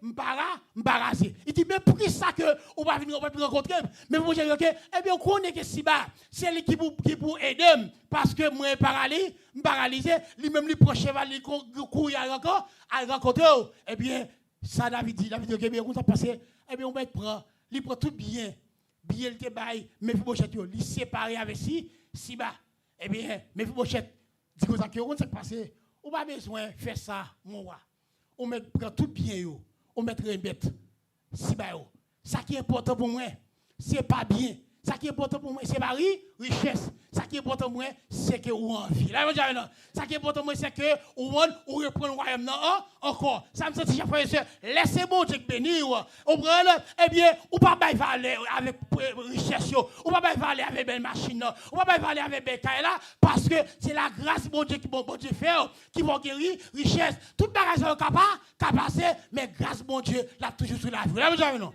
m'embarrassé. Il dit mais pour qui ça que ou pas venir rencontrer Mephibosheth eh bien on connaît que Siba c'est lui qui pour aider parce que moi paralysé, lui même lui prend cheval il courir encore à rencontrer eh bien ça David dit que bien ça passé eh bien on va prendre il prend tout bien il te bail Mephibosheth il séparé avec Siba eh bien Mephibosheth dit que ça passé on pas besoin faire ça mon roi on met prend tout bien yo on met remettre Siba yo ça qui est important pour moi c'est pas bien ça qui est important pour moi c'est pas richesse ça qui est important pour moi c'est que ou envie là ça qui est important pour moi c'est que ou reprend le royaume encore ça me sentit chef frère et sœur laissez bon Dieu bénir on prend eh bien ou pas bail valeur avec richesse ou pas bail valeur avec belle machine ou pas bail valeur avec belle caille là parce que c'est la grâce bon Dieu fait qui va guérir richesse toute bagage capable passer mais grâce bon Dieu là toujours sur la vie là non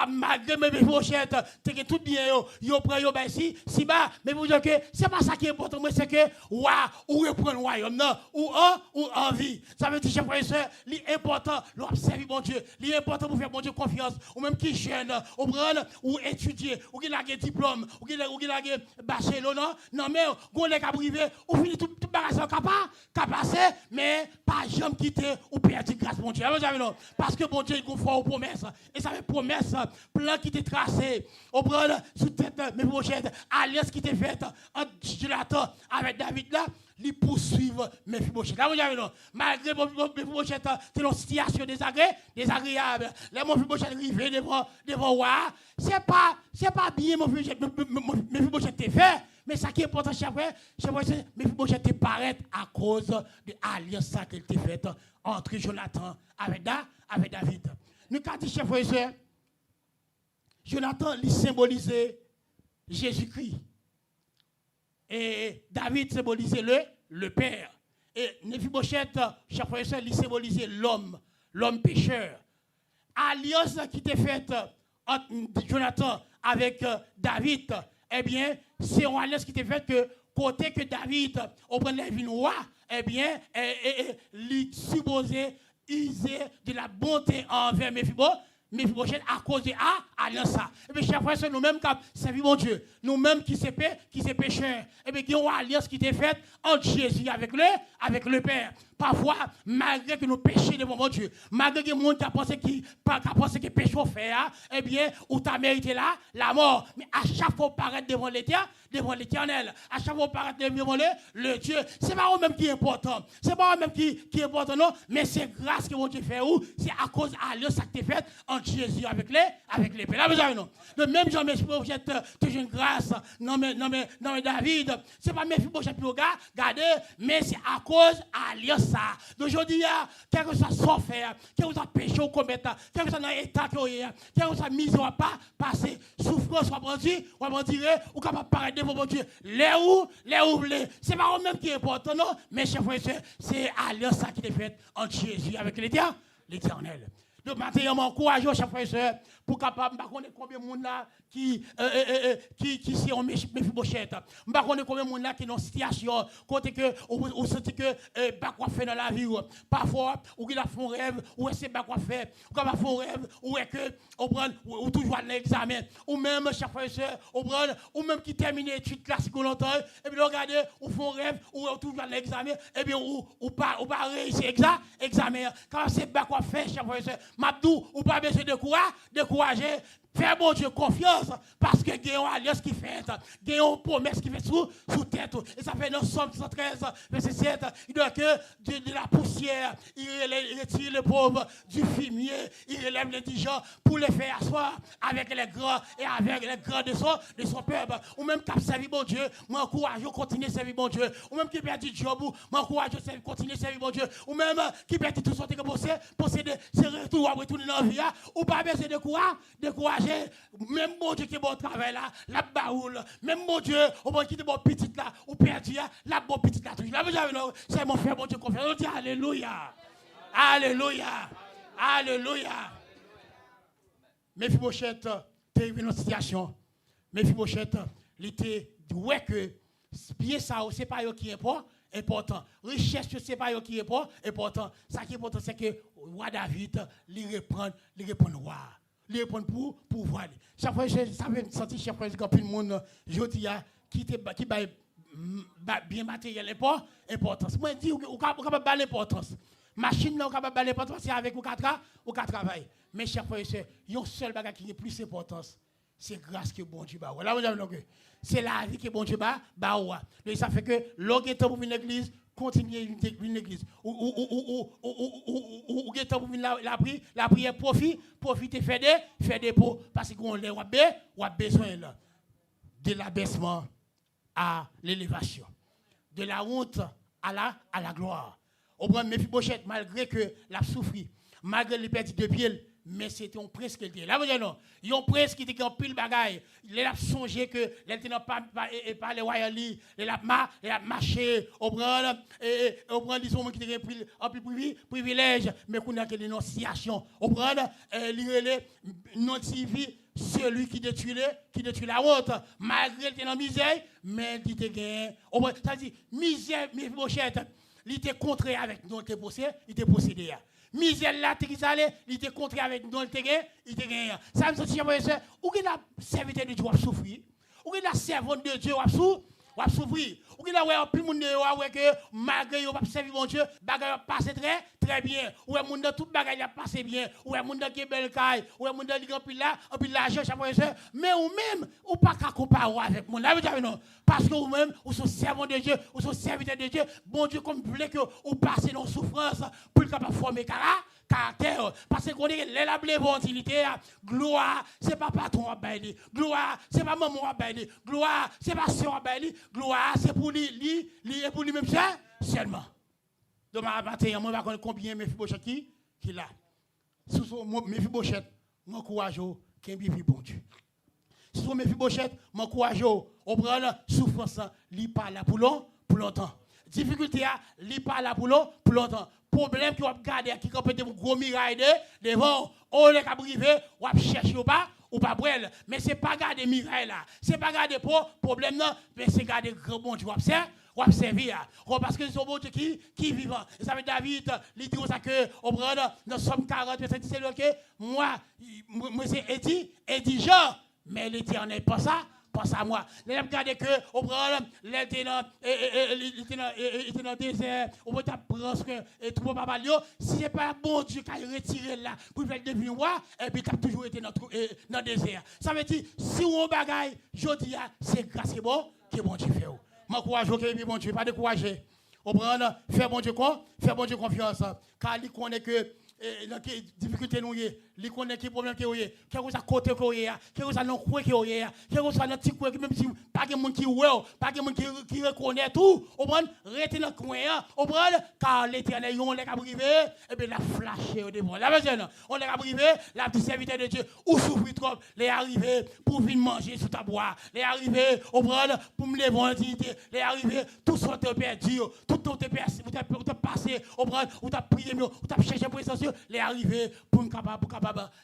malgré Mephibosheth, tu tout bien, yo prend yo ici, si bas, mais vous dites que c'est pas ça qui est important, mais c'est que ou reprendre le royaume, ou envie. Ça veut dire, chers frères et sœurs, l'important, l'observer bon Dieu, l'important pour faire bon Dieu confiance, ou même qui jeune, ou prendre, ou étudier, ou qui a un diplôme, ou qui a un bachelor, non, mais, on est privé, ou finit tout bagage capable passer, mais pas jamais quitter ou perdre grâce bon Dieu. Parce que bon Dieu, il faut aux promesses, et ça fait promesse. Plan qui était tracé, au bras sous tête, Mephibosheth, alliance qui était faite entre Jonathan avec David là, lui poursuivre Mephibosheth. Là, vous avez non, malgré Mephibosheth, c'est une situation désagréable. Là, Mephibosheth arrivé devant roi, c'est pas bien Mephibosheth est fait. Mais ça qui est important, chef frère, c'est Mephibosheth paraît à cause de l'alliance qui était faite entre Jonathan avec David. Nous, quand dit chef frère, Jonathan, il symbolisait Jésus-Christ. Et David symbolisait le Père. Et Mephibosheth, chers frères et sœurs, il symbolisait l'homme pécheur. Alliance qui était faite entre Jonathan avec David, eh bien, c'est une alliance qui était faite que côté que David, au prend les vignes roi, eh bien, il supposait user de la bonté envers Mephibosheth à cause de alliance. Et bien, chers frères, c'est nous-mêmes qui servons mon Dieu. Nous-mêmes qui sommes pécheurs. Et bien, il y a une alliance qui était faite entre Jésus avec le Père. Parfois, malgré que nous péchons devant mon Dieu, malgré que les gens qui pensent que péché au faire, eh bien, ou tu as mérité la mort. Mais à chaque fois paraître devant l'Éternel, à chaque fois paraître devant le Dieu, ce n'est pas eux-mêmes qui est important. Ce n'est pas eux-mêmes qui est important, non, mais c'est grâce que mon Dieu fait où? C'est à cause de l'alliance qui est faite entre Jésus avec les Pères. Là, vous avez non. Le même Jean Mephibosheth, toujours une grâce. Non, mais David, ce n'est pas Mephibosheth pour regarder, mais c'est à cause de l'alliance. D'aujourd'hui, quel que soit son faire, quel que soit péché ou commettre, quel que soit dans l'état qu'il y a, quel que soit misère ou pas passer, souffrance ou à dire, ou capable de paraître devant mon Dieu. Les où, c'est pas eux-mêmes qui est important, non, mais chers frères, c'est l'alliance qui est faite entre Jésus avec l'Éternel. Donc maintenant, je m'encourage, chers frères et sœurs, pour capable, je ne sais pas combien de monde là qui sont Mephibosheth. Je ne sais pas combien de monde là qui sont dans une situation, côté que, ou senti que, pas quoi faire dans la vie. Parfois, ou qui a fait un rêve, ou c'est pas quoi faire, ou qui a fait un rêve, ou est que, ou toujours à l'examen, ou même, chers frères et sœurs, ou même qui termine l'étude classique longtemps, et puis regardez, ou font rêve, ou toujours à l'examen, et bien, ou pas réussir examen. Quand c'est pas quoi faire, chers frères et sœurs, Mabdou, ou pas besoin de décourager. Faire mon Dieu confiance parce que il y a une alliance qui fait, il y a une promesse qui fait sous tête. Et ça fait dans Somme 113, verset 7, il doit que de la poussière, il retire le pauvre du fumier, il relève les indigents pour les faire asseoir avec les grands et avec les grands de son peuple. Ou même qui a servi mon Dieu, m'encourage à continuer à servir mon Dieu. Ou même qui perd du job, m'encourage à continuer à servir mon Dieu. Ou même qui perd tout son temps que posséder, c'est retourner dans la vie, ou pas besoin de décourager. Même mon Dieu qui est bon travail là, la baoule, même mon Dieu, au moins qui est bon petit là, ou perdu, la bonne petite là, c'est mon frère, mon Dieu confiance. On dit Alléluia, Alléluia, Alléluia. Mephibosheth, tu es dans une situation, Mephibosheth, il était ouais que bien ça, c'est pas eux qui est important. Richesse, c'est pas eux qui est important. Ça qui est important, c'est que roi David, il reprend roi. Les répondre pour pouvoir. Chaque fois, ça fait sentir chaque fois que le monde, je dis, qui bien matériel importance. Moi, je dis, on capable de l'importance. Machine, on capable de l'importance, c'est avec ou quatre travail. Mais chaque fois, il y a un seul bagage qui est plus importance. C'est grâce que bon Dieu va. C'est la vie que bon Dieu va. Ça fait que l'homme est pour une église. Continuer une église. Ou pour la prière profiter faire des pots parce qu'on a besoin de l'abaissement à l'élévation, de la honte à la gloire. Au moins Mephibosheth, malgré que la souffri, malgré les pertes de pied, mais c'était un prince qui était là. Vous voyez, non? Il y a un prince qui était en pile bagaille. Il a songé que il n'a pas les royautés. Il a marché au bras. Au bras, ils ont qui étaient en plus privilège. Mais qu'on a que l'énonciation. Au bras, il est notifié celui qui détruit la honte. Malgré qu'il était en misère, mais il était gagné. Ça dit, misère, Mephibosheth, il était contraire avec nous, il était possédé. Misère là, il était contraire avec nous, il était gagné. Ça me dit, où est la serviteur de Dieu qui a souffert? Où est la servante de Dieu qui a souffert? Où est la plus de monde que malgré qu'il a servi mon Dieu, bagay a passé très bien. Où est le monde tout bagay a passé bien. Où est le monde qui est belle caille. Où est le monde qui a pris l'argent, mais ou même, ou pas qu'à comparer avec mon non. Parce que vous même, ou sont servant de Dieu, ou sont serviteurs de Dieu, bon Dieu, comme vous voulez que vous passez dans la souffrance pour le capable former caractère. Parce que quand la blébontilité, gloire, c'est pas patron à bailler. Gloire, c'est pas maman à bailler. Gloire, c'est pas soeur à bailler. Gloire, c'est pour lui et pour lui-même seulement. Donc, matin, je ne sais pas combien de Mephibosheth qui là. Si vous Mephibosheth, je m'encourage qu'il y ait un bon Dieu. Si vous Mephibosheth, je m'encourage au prendre souffrance, il pas là pour longtemps. difficulté, il n'est pas là pour longtemps. Problème qui va garder, qui peut être un gros miraille devant, on est privé, on va chercher ou pas brûler. Mais ce n'est pas garder miraille là. Ce n'est pas garder problème non, mais c'est garder grand bon Dieu. On va servir. Parce que c'est un bon Dieu qui est vivant. Et ça veut dire David, il dit ça que, on prend dans Somme 40, verset 17, moi c'est Eddie Jean, mais l'Éternel pas ça. Pense à moi. Les regardez que au prend était dans désert, on va prendre et tout papa Lio, si c'est pas bon Dieu qui a retiré là pour faire devenir roi et puis tu as toujours été dans le désert. Ça veut dire si on bagaille, je dis c'est grâce que bon Dieu fait. Moi courage que bon Dieu pas décourager. On prend faire bon Dieu confiance car il connaît que dans quelle difficulté nous y il connaît quel problème qu'il y a quelque chose à côté qu'il y a quelque chose à non quoi qu'il y a quelque chose à notre petit coin même si pas de monde qui ouais pas de monde qui reconnaît tout on prend rester dans coin on prend car l'Éternel on les a privé et bien la flasher au devant la personne on les a privé la petite serviteur de Dieu ou souffrir trop les arriver pour venir manger sur ta bois les arriver on prend pour me lever en dignité les arriver tout soit perdu tout te passé on prend ou t'as prié ou t'as cherché pour essentiel les arriver pour capable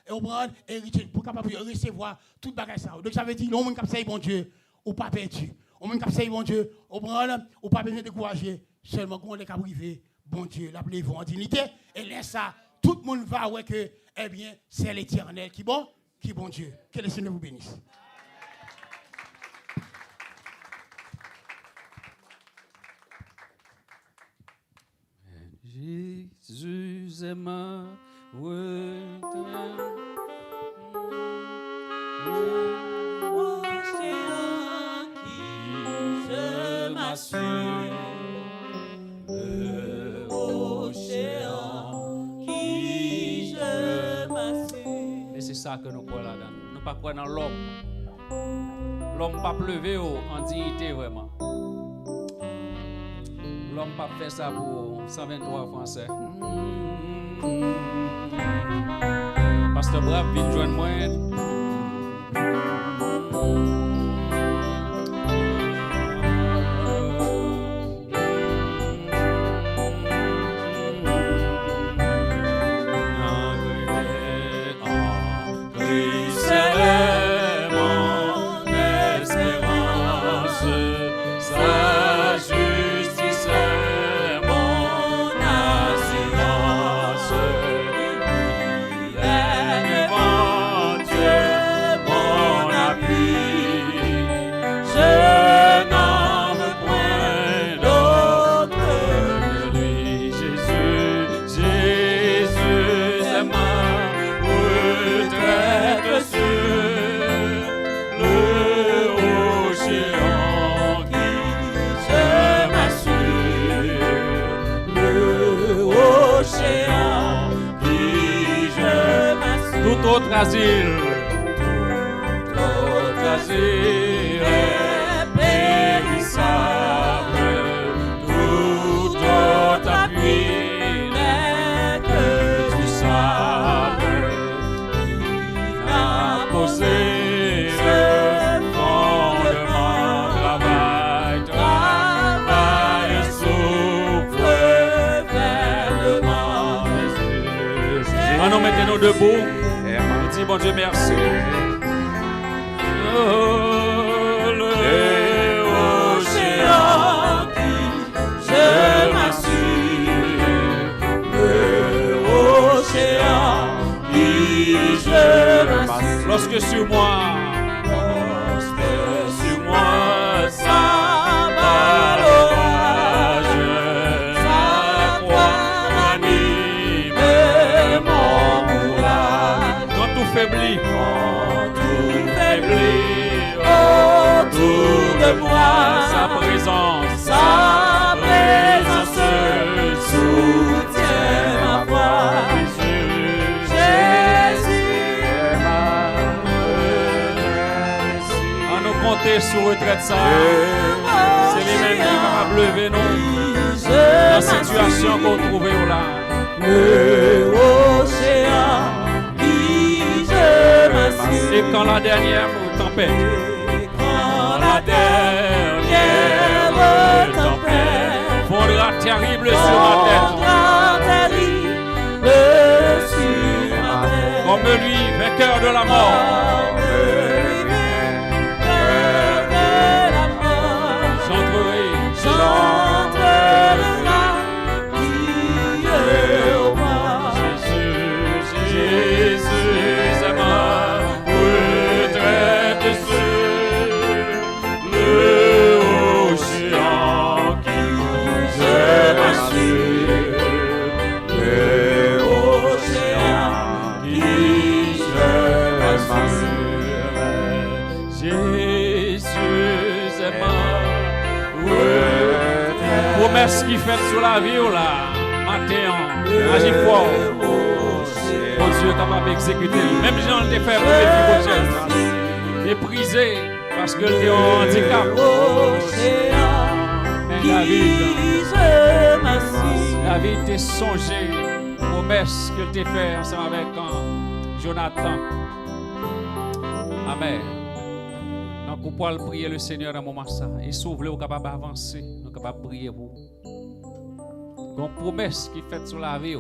et on prend héritier pour capable recevoir toute bagage ça. Donc ça veut dire l'homme qui sait bon Dieu ou pas perdu. On qui sait bon Dieu, on prend ou pas besoin de décourager, seulement qu'on est privé bon Dieu, l'appelez vous en dignité et laisse ça tout le monde va ouais que eh bien c'est l'Éternel qui bon Dieu. Que le Seigneur vous bénisse. Jésus est ma Océan qui je m'assure, le océan qui je m'assure. Et c'est ça que nous croyons là-dedans. Nous ne pas croire dans l'homme. L'homme pas pleuver en dignité vraiment. L'homme pas fait ça pour 123 Français. Pasteur Brave vient joindre moi. Tout autre asile est périssable, tout autre appui n'est que du sable. Il a posé le fondement, travaille, souffle vertement. Maintenant, mettez-nous debout. Dis bon Dieu merci. L'océan qui je m'assure, l'océan qui je m'assure. Lorsque sur moi s'abat l'orage, sa croix m'anime mon courage. Quand tout faiblit autour de moi, sa présence soutient ma foi. Jésus à nous compter sur retraite ça, c'est les mêmes qui vont lever nous dans la situation qu'on trouve là. L'océan qui je m'assure. Et quand la dernière tempête, La dernière tempête terrible sur ma tête. Comme lui, vainqueur de la mort. Promesse qui fait sur la vie, là, matin, agis fort. Bon Dieu capable d'exécuter. Même Jean le fait pour les méprisé parce que le en handicap. Mais David t'a songé, promesse que tu fait ensemble avec Jonathan. Amen. Donc, vous pouvez prier le Seigneur à un moment ça. Et sauve-le, vous capable d'avancer. Nous capable de prier pour vous. Donc, promesse qui est faite sur la vie.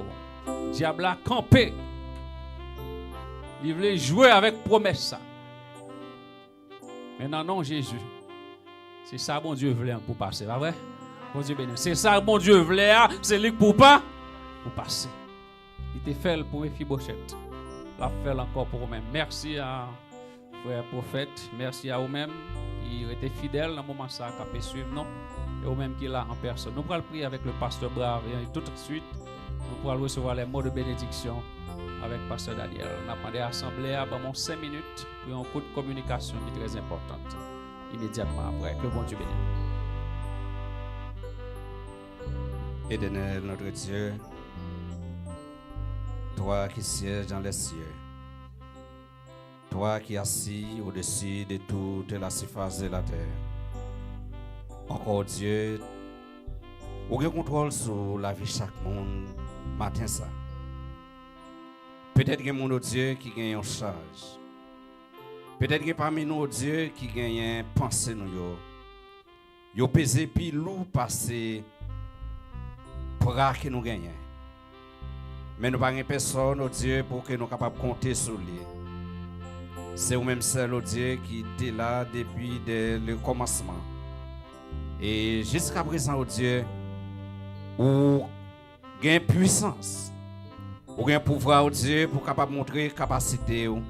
Diable a campé. Il voulait jouer avec promesse ça. Mais non, Jésus. C'est ça, bon Dieu voulait pour passer. Pas vrai? Bon Dieu béni. C'est ça, bon Dieu voulait. C'est lui pour pas pour passer. Il t'a fait pour Mephibosheth. Il a fait encore pour vous-même. Merci à frère prophète, merci à vous-même qui étaient fidèles dans le moment ça, qui a pu suivre, non? Et vous-même qui est là en personne. Nous pourrons prier avec le pasteur Brave et tout de suite, nous pourrons recevoir les mots de bénédiction avec le pasteur Daniel. On a demandé à l'assemblée à 5 minutes pour un coup de communication qui est très importante. Immédiatement après, que bon Dieu bénisse. Éternel, notre Dieu, toi qui sièges dans les cieux, toi qui es assis au-dessus de toute la surface de la terre. Encore Dieu, vous avez contrôle sur la vie de chaque monde matin ça. Peut-être que mon Dieu qui gagne en charge. Peut-être que parmi nous Dieu qui gagne pensée nous yo pesé puis lourd passer pour que nous gagnons. Mais nous pas personne au Dieu pour que nous capables compter sur lui. C'est vous-même seul, Dieu, qui était là depuis le commencement. Et jusqu'à présent, Dieu, vous avez puissance. Vous avez pouvoir, Dieu, pour capable montrer capacité. Vous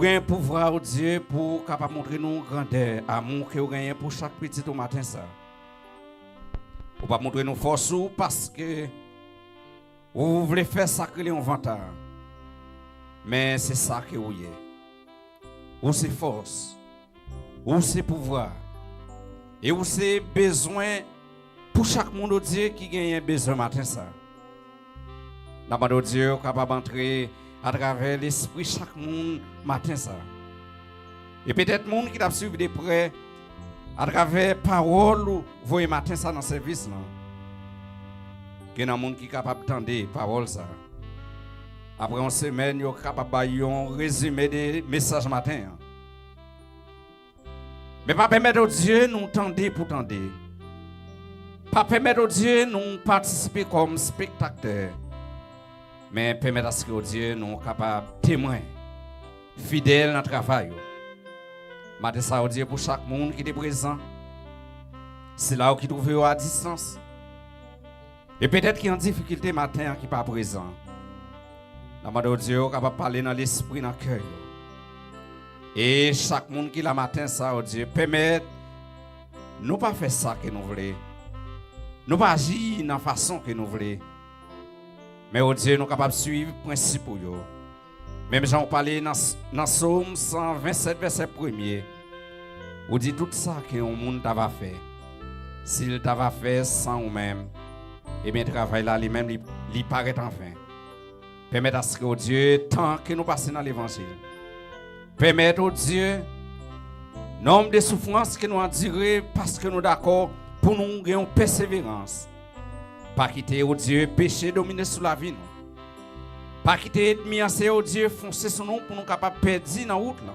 avez pouvoir, Dieu, pour capable montrer nous grandeur, amour que vous avez pour chaque petit au matin. Ça. Vous pas montrer nous force parce que vous voulez faire sacrer en vantage. Mais c'est ça que vous êtes. Où c'est force, où c'est pouvoir, et où c'est besoin pour chaque monde Dieu qui gagne besoin matin ça. Nous Dieu capable d'entrer à travers l'esprit chaque monde matin ça. Et peut-être monde qui t'a suivi de près à travers parole ou voyez matin ça dans le service là. Que dans monde qui capable d'entendre parole ça. Après une semaine, vous êtes capable de un résumé des messages matin. Mais pas permettre au Dieu nous tendre pour tendre. Pas permettre au Dieu nous participer comme spectateurs. Mais permettre à ce que Dieu nous capable de témoins, fidèles dans le travail. Matin ça au Dieu pour chaque monde qui est présent. C'est là où qui trouve à distance. Et peut-être qu'il y a une difficulté matin qui n'est pas présent. Nous Dieu capable de parler dans l'esprit, dans le cœur. Et chaque monde qui la matin ça, Dieu, permet nous pas faire ça que nous voulons. Nous pas agir de la façon que nous voulons. Mais Dieu, nous sommes capables de suivre les principes. Même j'en parlais dans Psaume 127, verset 1er. Vous dit tout ça que le monde t'a fait. S'il t'a fait sans vous-même, et bien, le travail là, lui-même, il paraît enfin. Permettre à ce que Dieu, tant que nous passons dans l'évangile, permettre au Dieu, nombre de souffrances que nous endurons parce que nous d'accord pour nous gagner une persévérance. Pas quitter au Dieu péché dominer sur la vie. Non. Pas quitter l'ennemi au Dieu foncer sur nous pour nous capables de perdre dans la route. Là.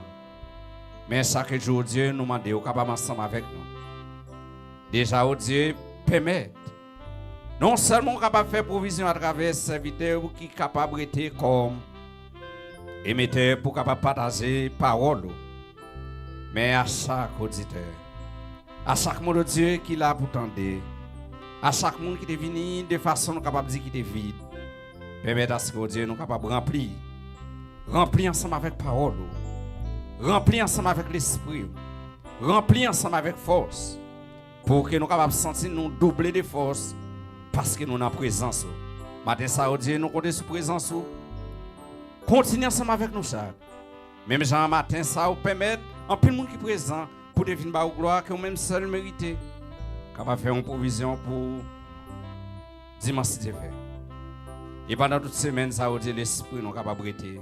Mais chaque jour, Dieu nous demande de capable ensemble avec nous. Déjà, au Dieu permettre Non seulement capable de faire provision à travers serviteur qui est capable d'être comme émetteur pour capable partager parole, mais à chaque auditeur, à chaque monde de Dieu qui l'a pour tendre, à chaque monde qui est venu de façon capable de dire qu'il est vide, permettre à ce que Dieu nous capable de remplir ensemble avec parole, remplir ensemble avec l'esprit, remplir ensemble avec force, pour que nous capables de sentir nous doubler de force. Parce que nous sommes en présence. Matin, ça, Dieu, nous comptons sur présence. Continuez ensemble avec nous, ça. Même Jean, matin, ça, vous permettre, en plus de monde qui est présent, pour devenir par gloire, que vous-même seul méritez. Capable de faire une provision pour dimanche si Dieu fait. Et pendant toute semaine, ça, Dieu, l'esprit, nous capable de rester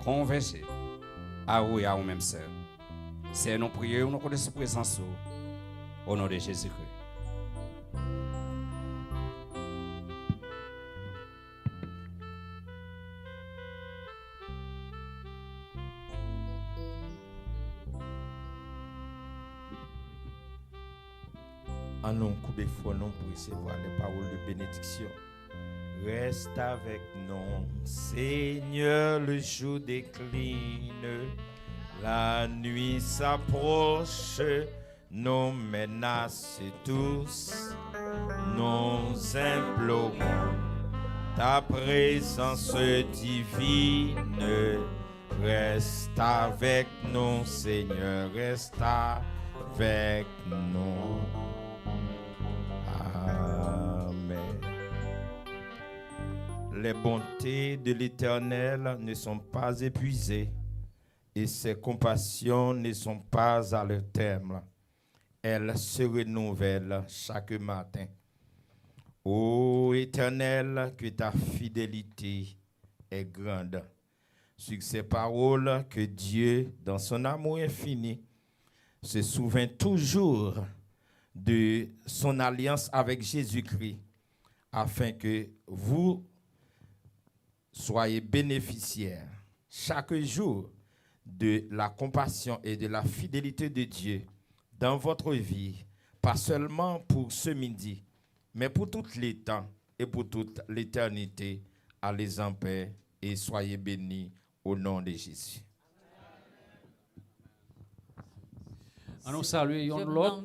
converger à vous et à vous-même seul. C'est nous prions, nous comptons sur présence. Au nom de Jésus-Christ. Allons couper fort non pour recevoir les paroles de bénédiction. Reste avec nous, Seigneur, le jour décline, la nuit s'approche, nous menacent tous, nous implorons ta présence divine. Reste avec nous, Seigneur, reste avec nous. Amen. Les bontés de l'Éternel ne sont pas épuisées et ses compassions ne sont pas à leur terme. Elles se renouvellent chaque matin. Ô Éternel, que ta fidélité est grande. Sur ces paroles que Dieu, dans son amour infini, se souvient toujours de son alliance avec Jésus-Christ, afin que vous soyez bénéficiaires chaque jour de la compassion et de la fidélité de Dieu dans votre vie, pas seulement pour ce midi, mais pour tous les temps et pour toute l'éternité. Allez en paix et soyez bénis au nom de Jésus. Nous saluons l'autre.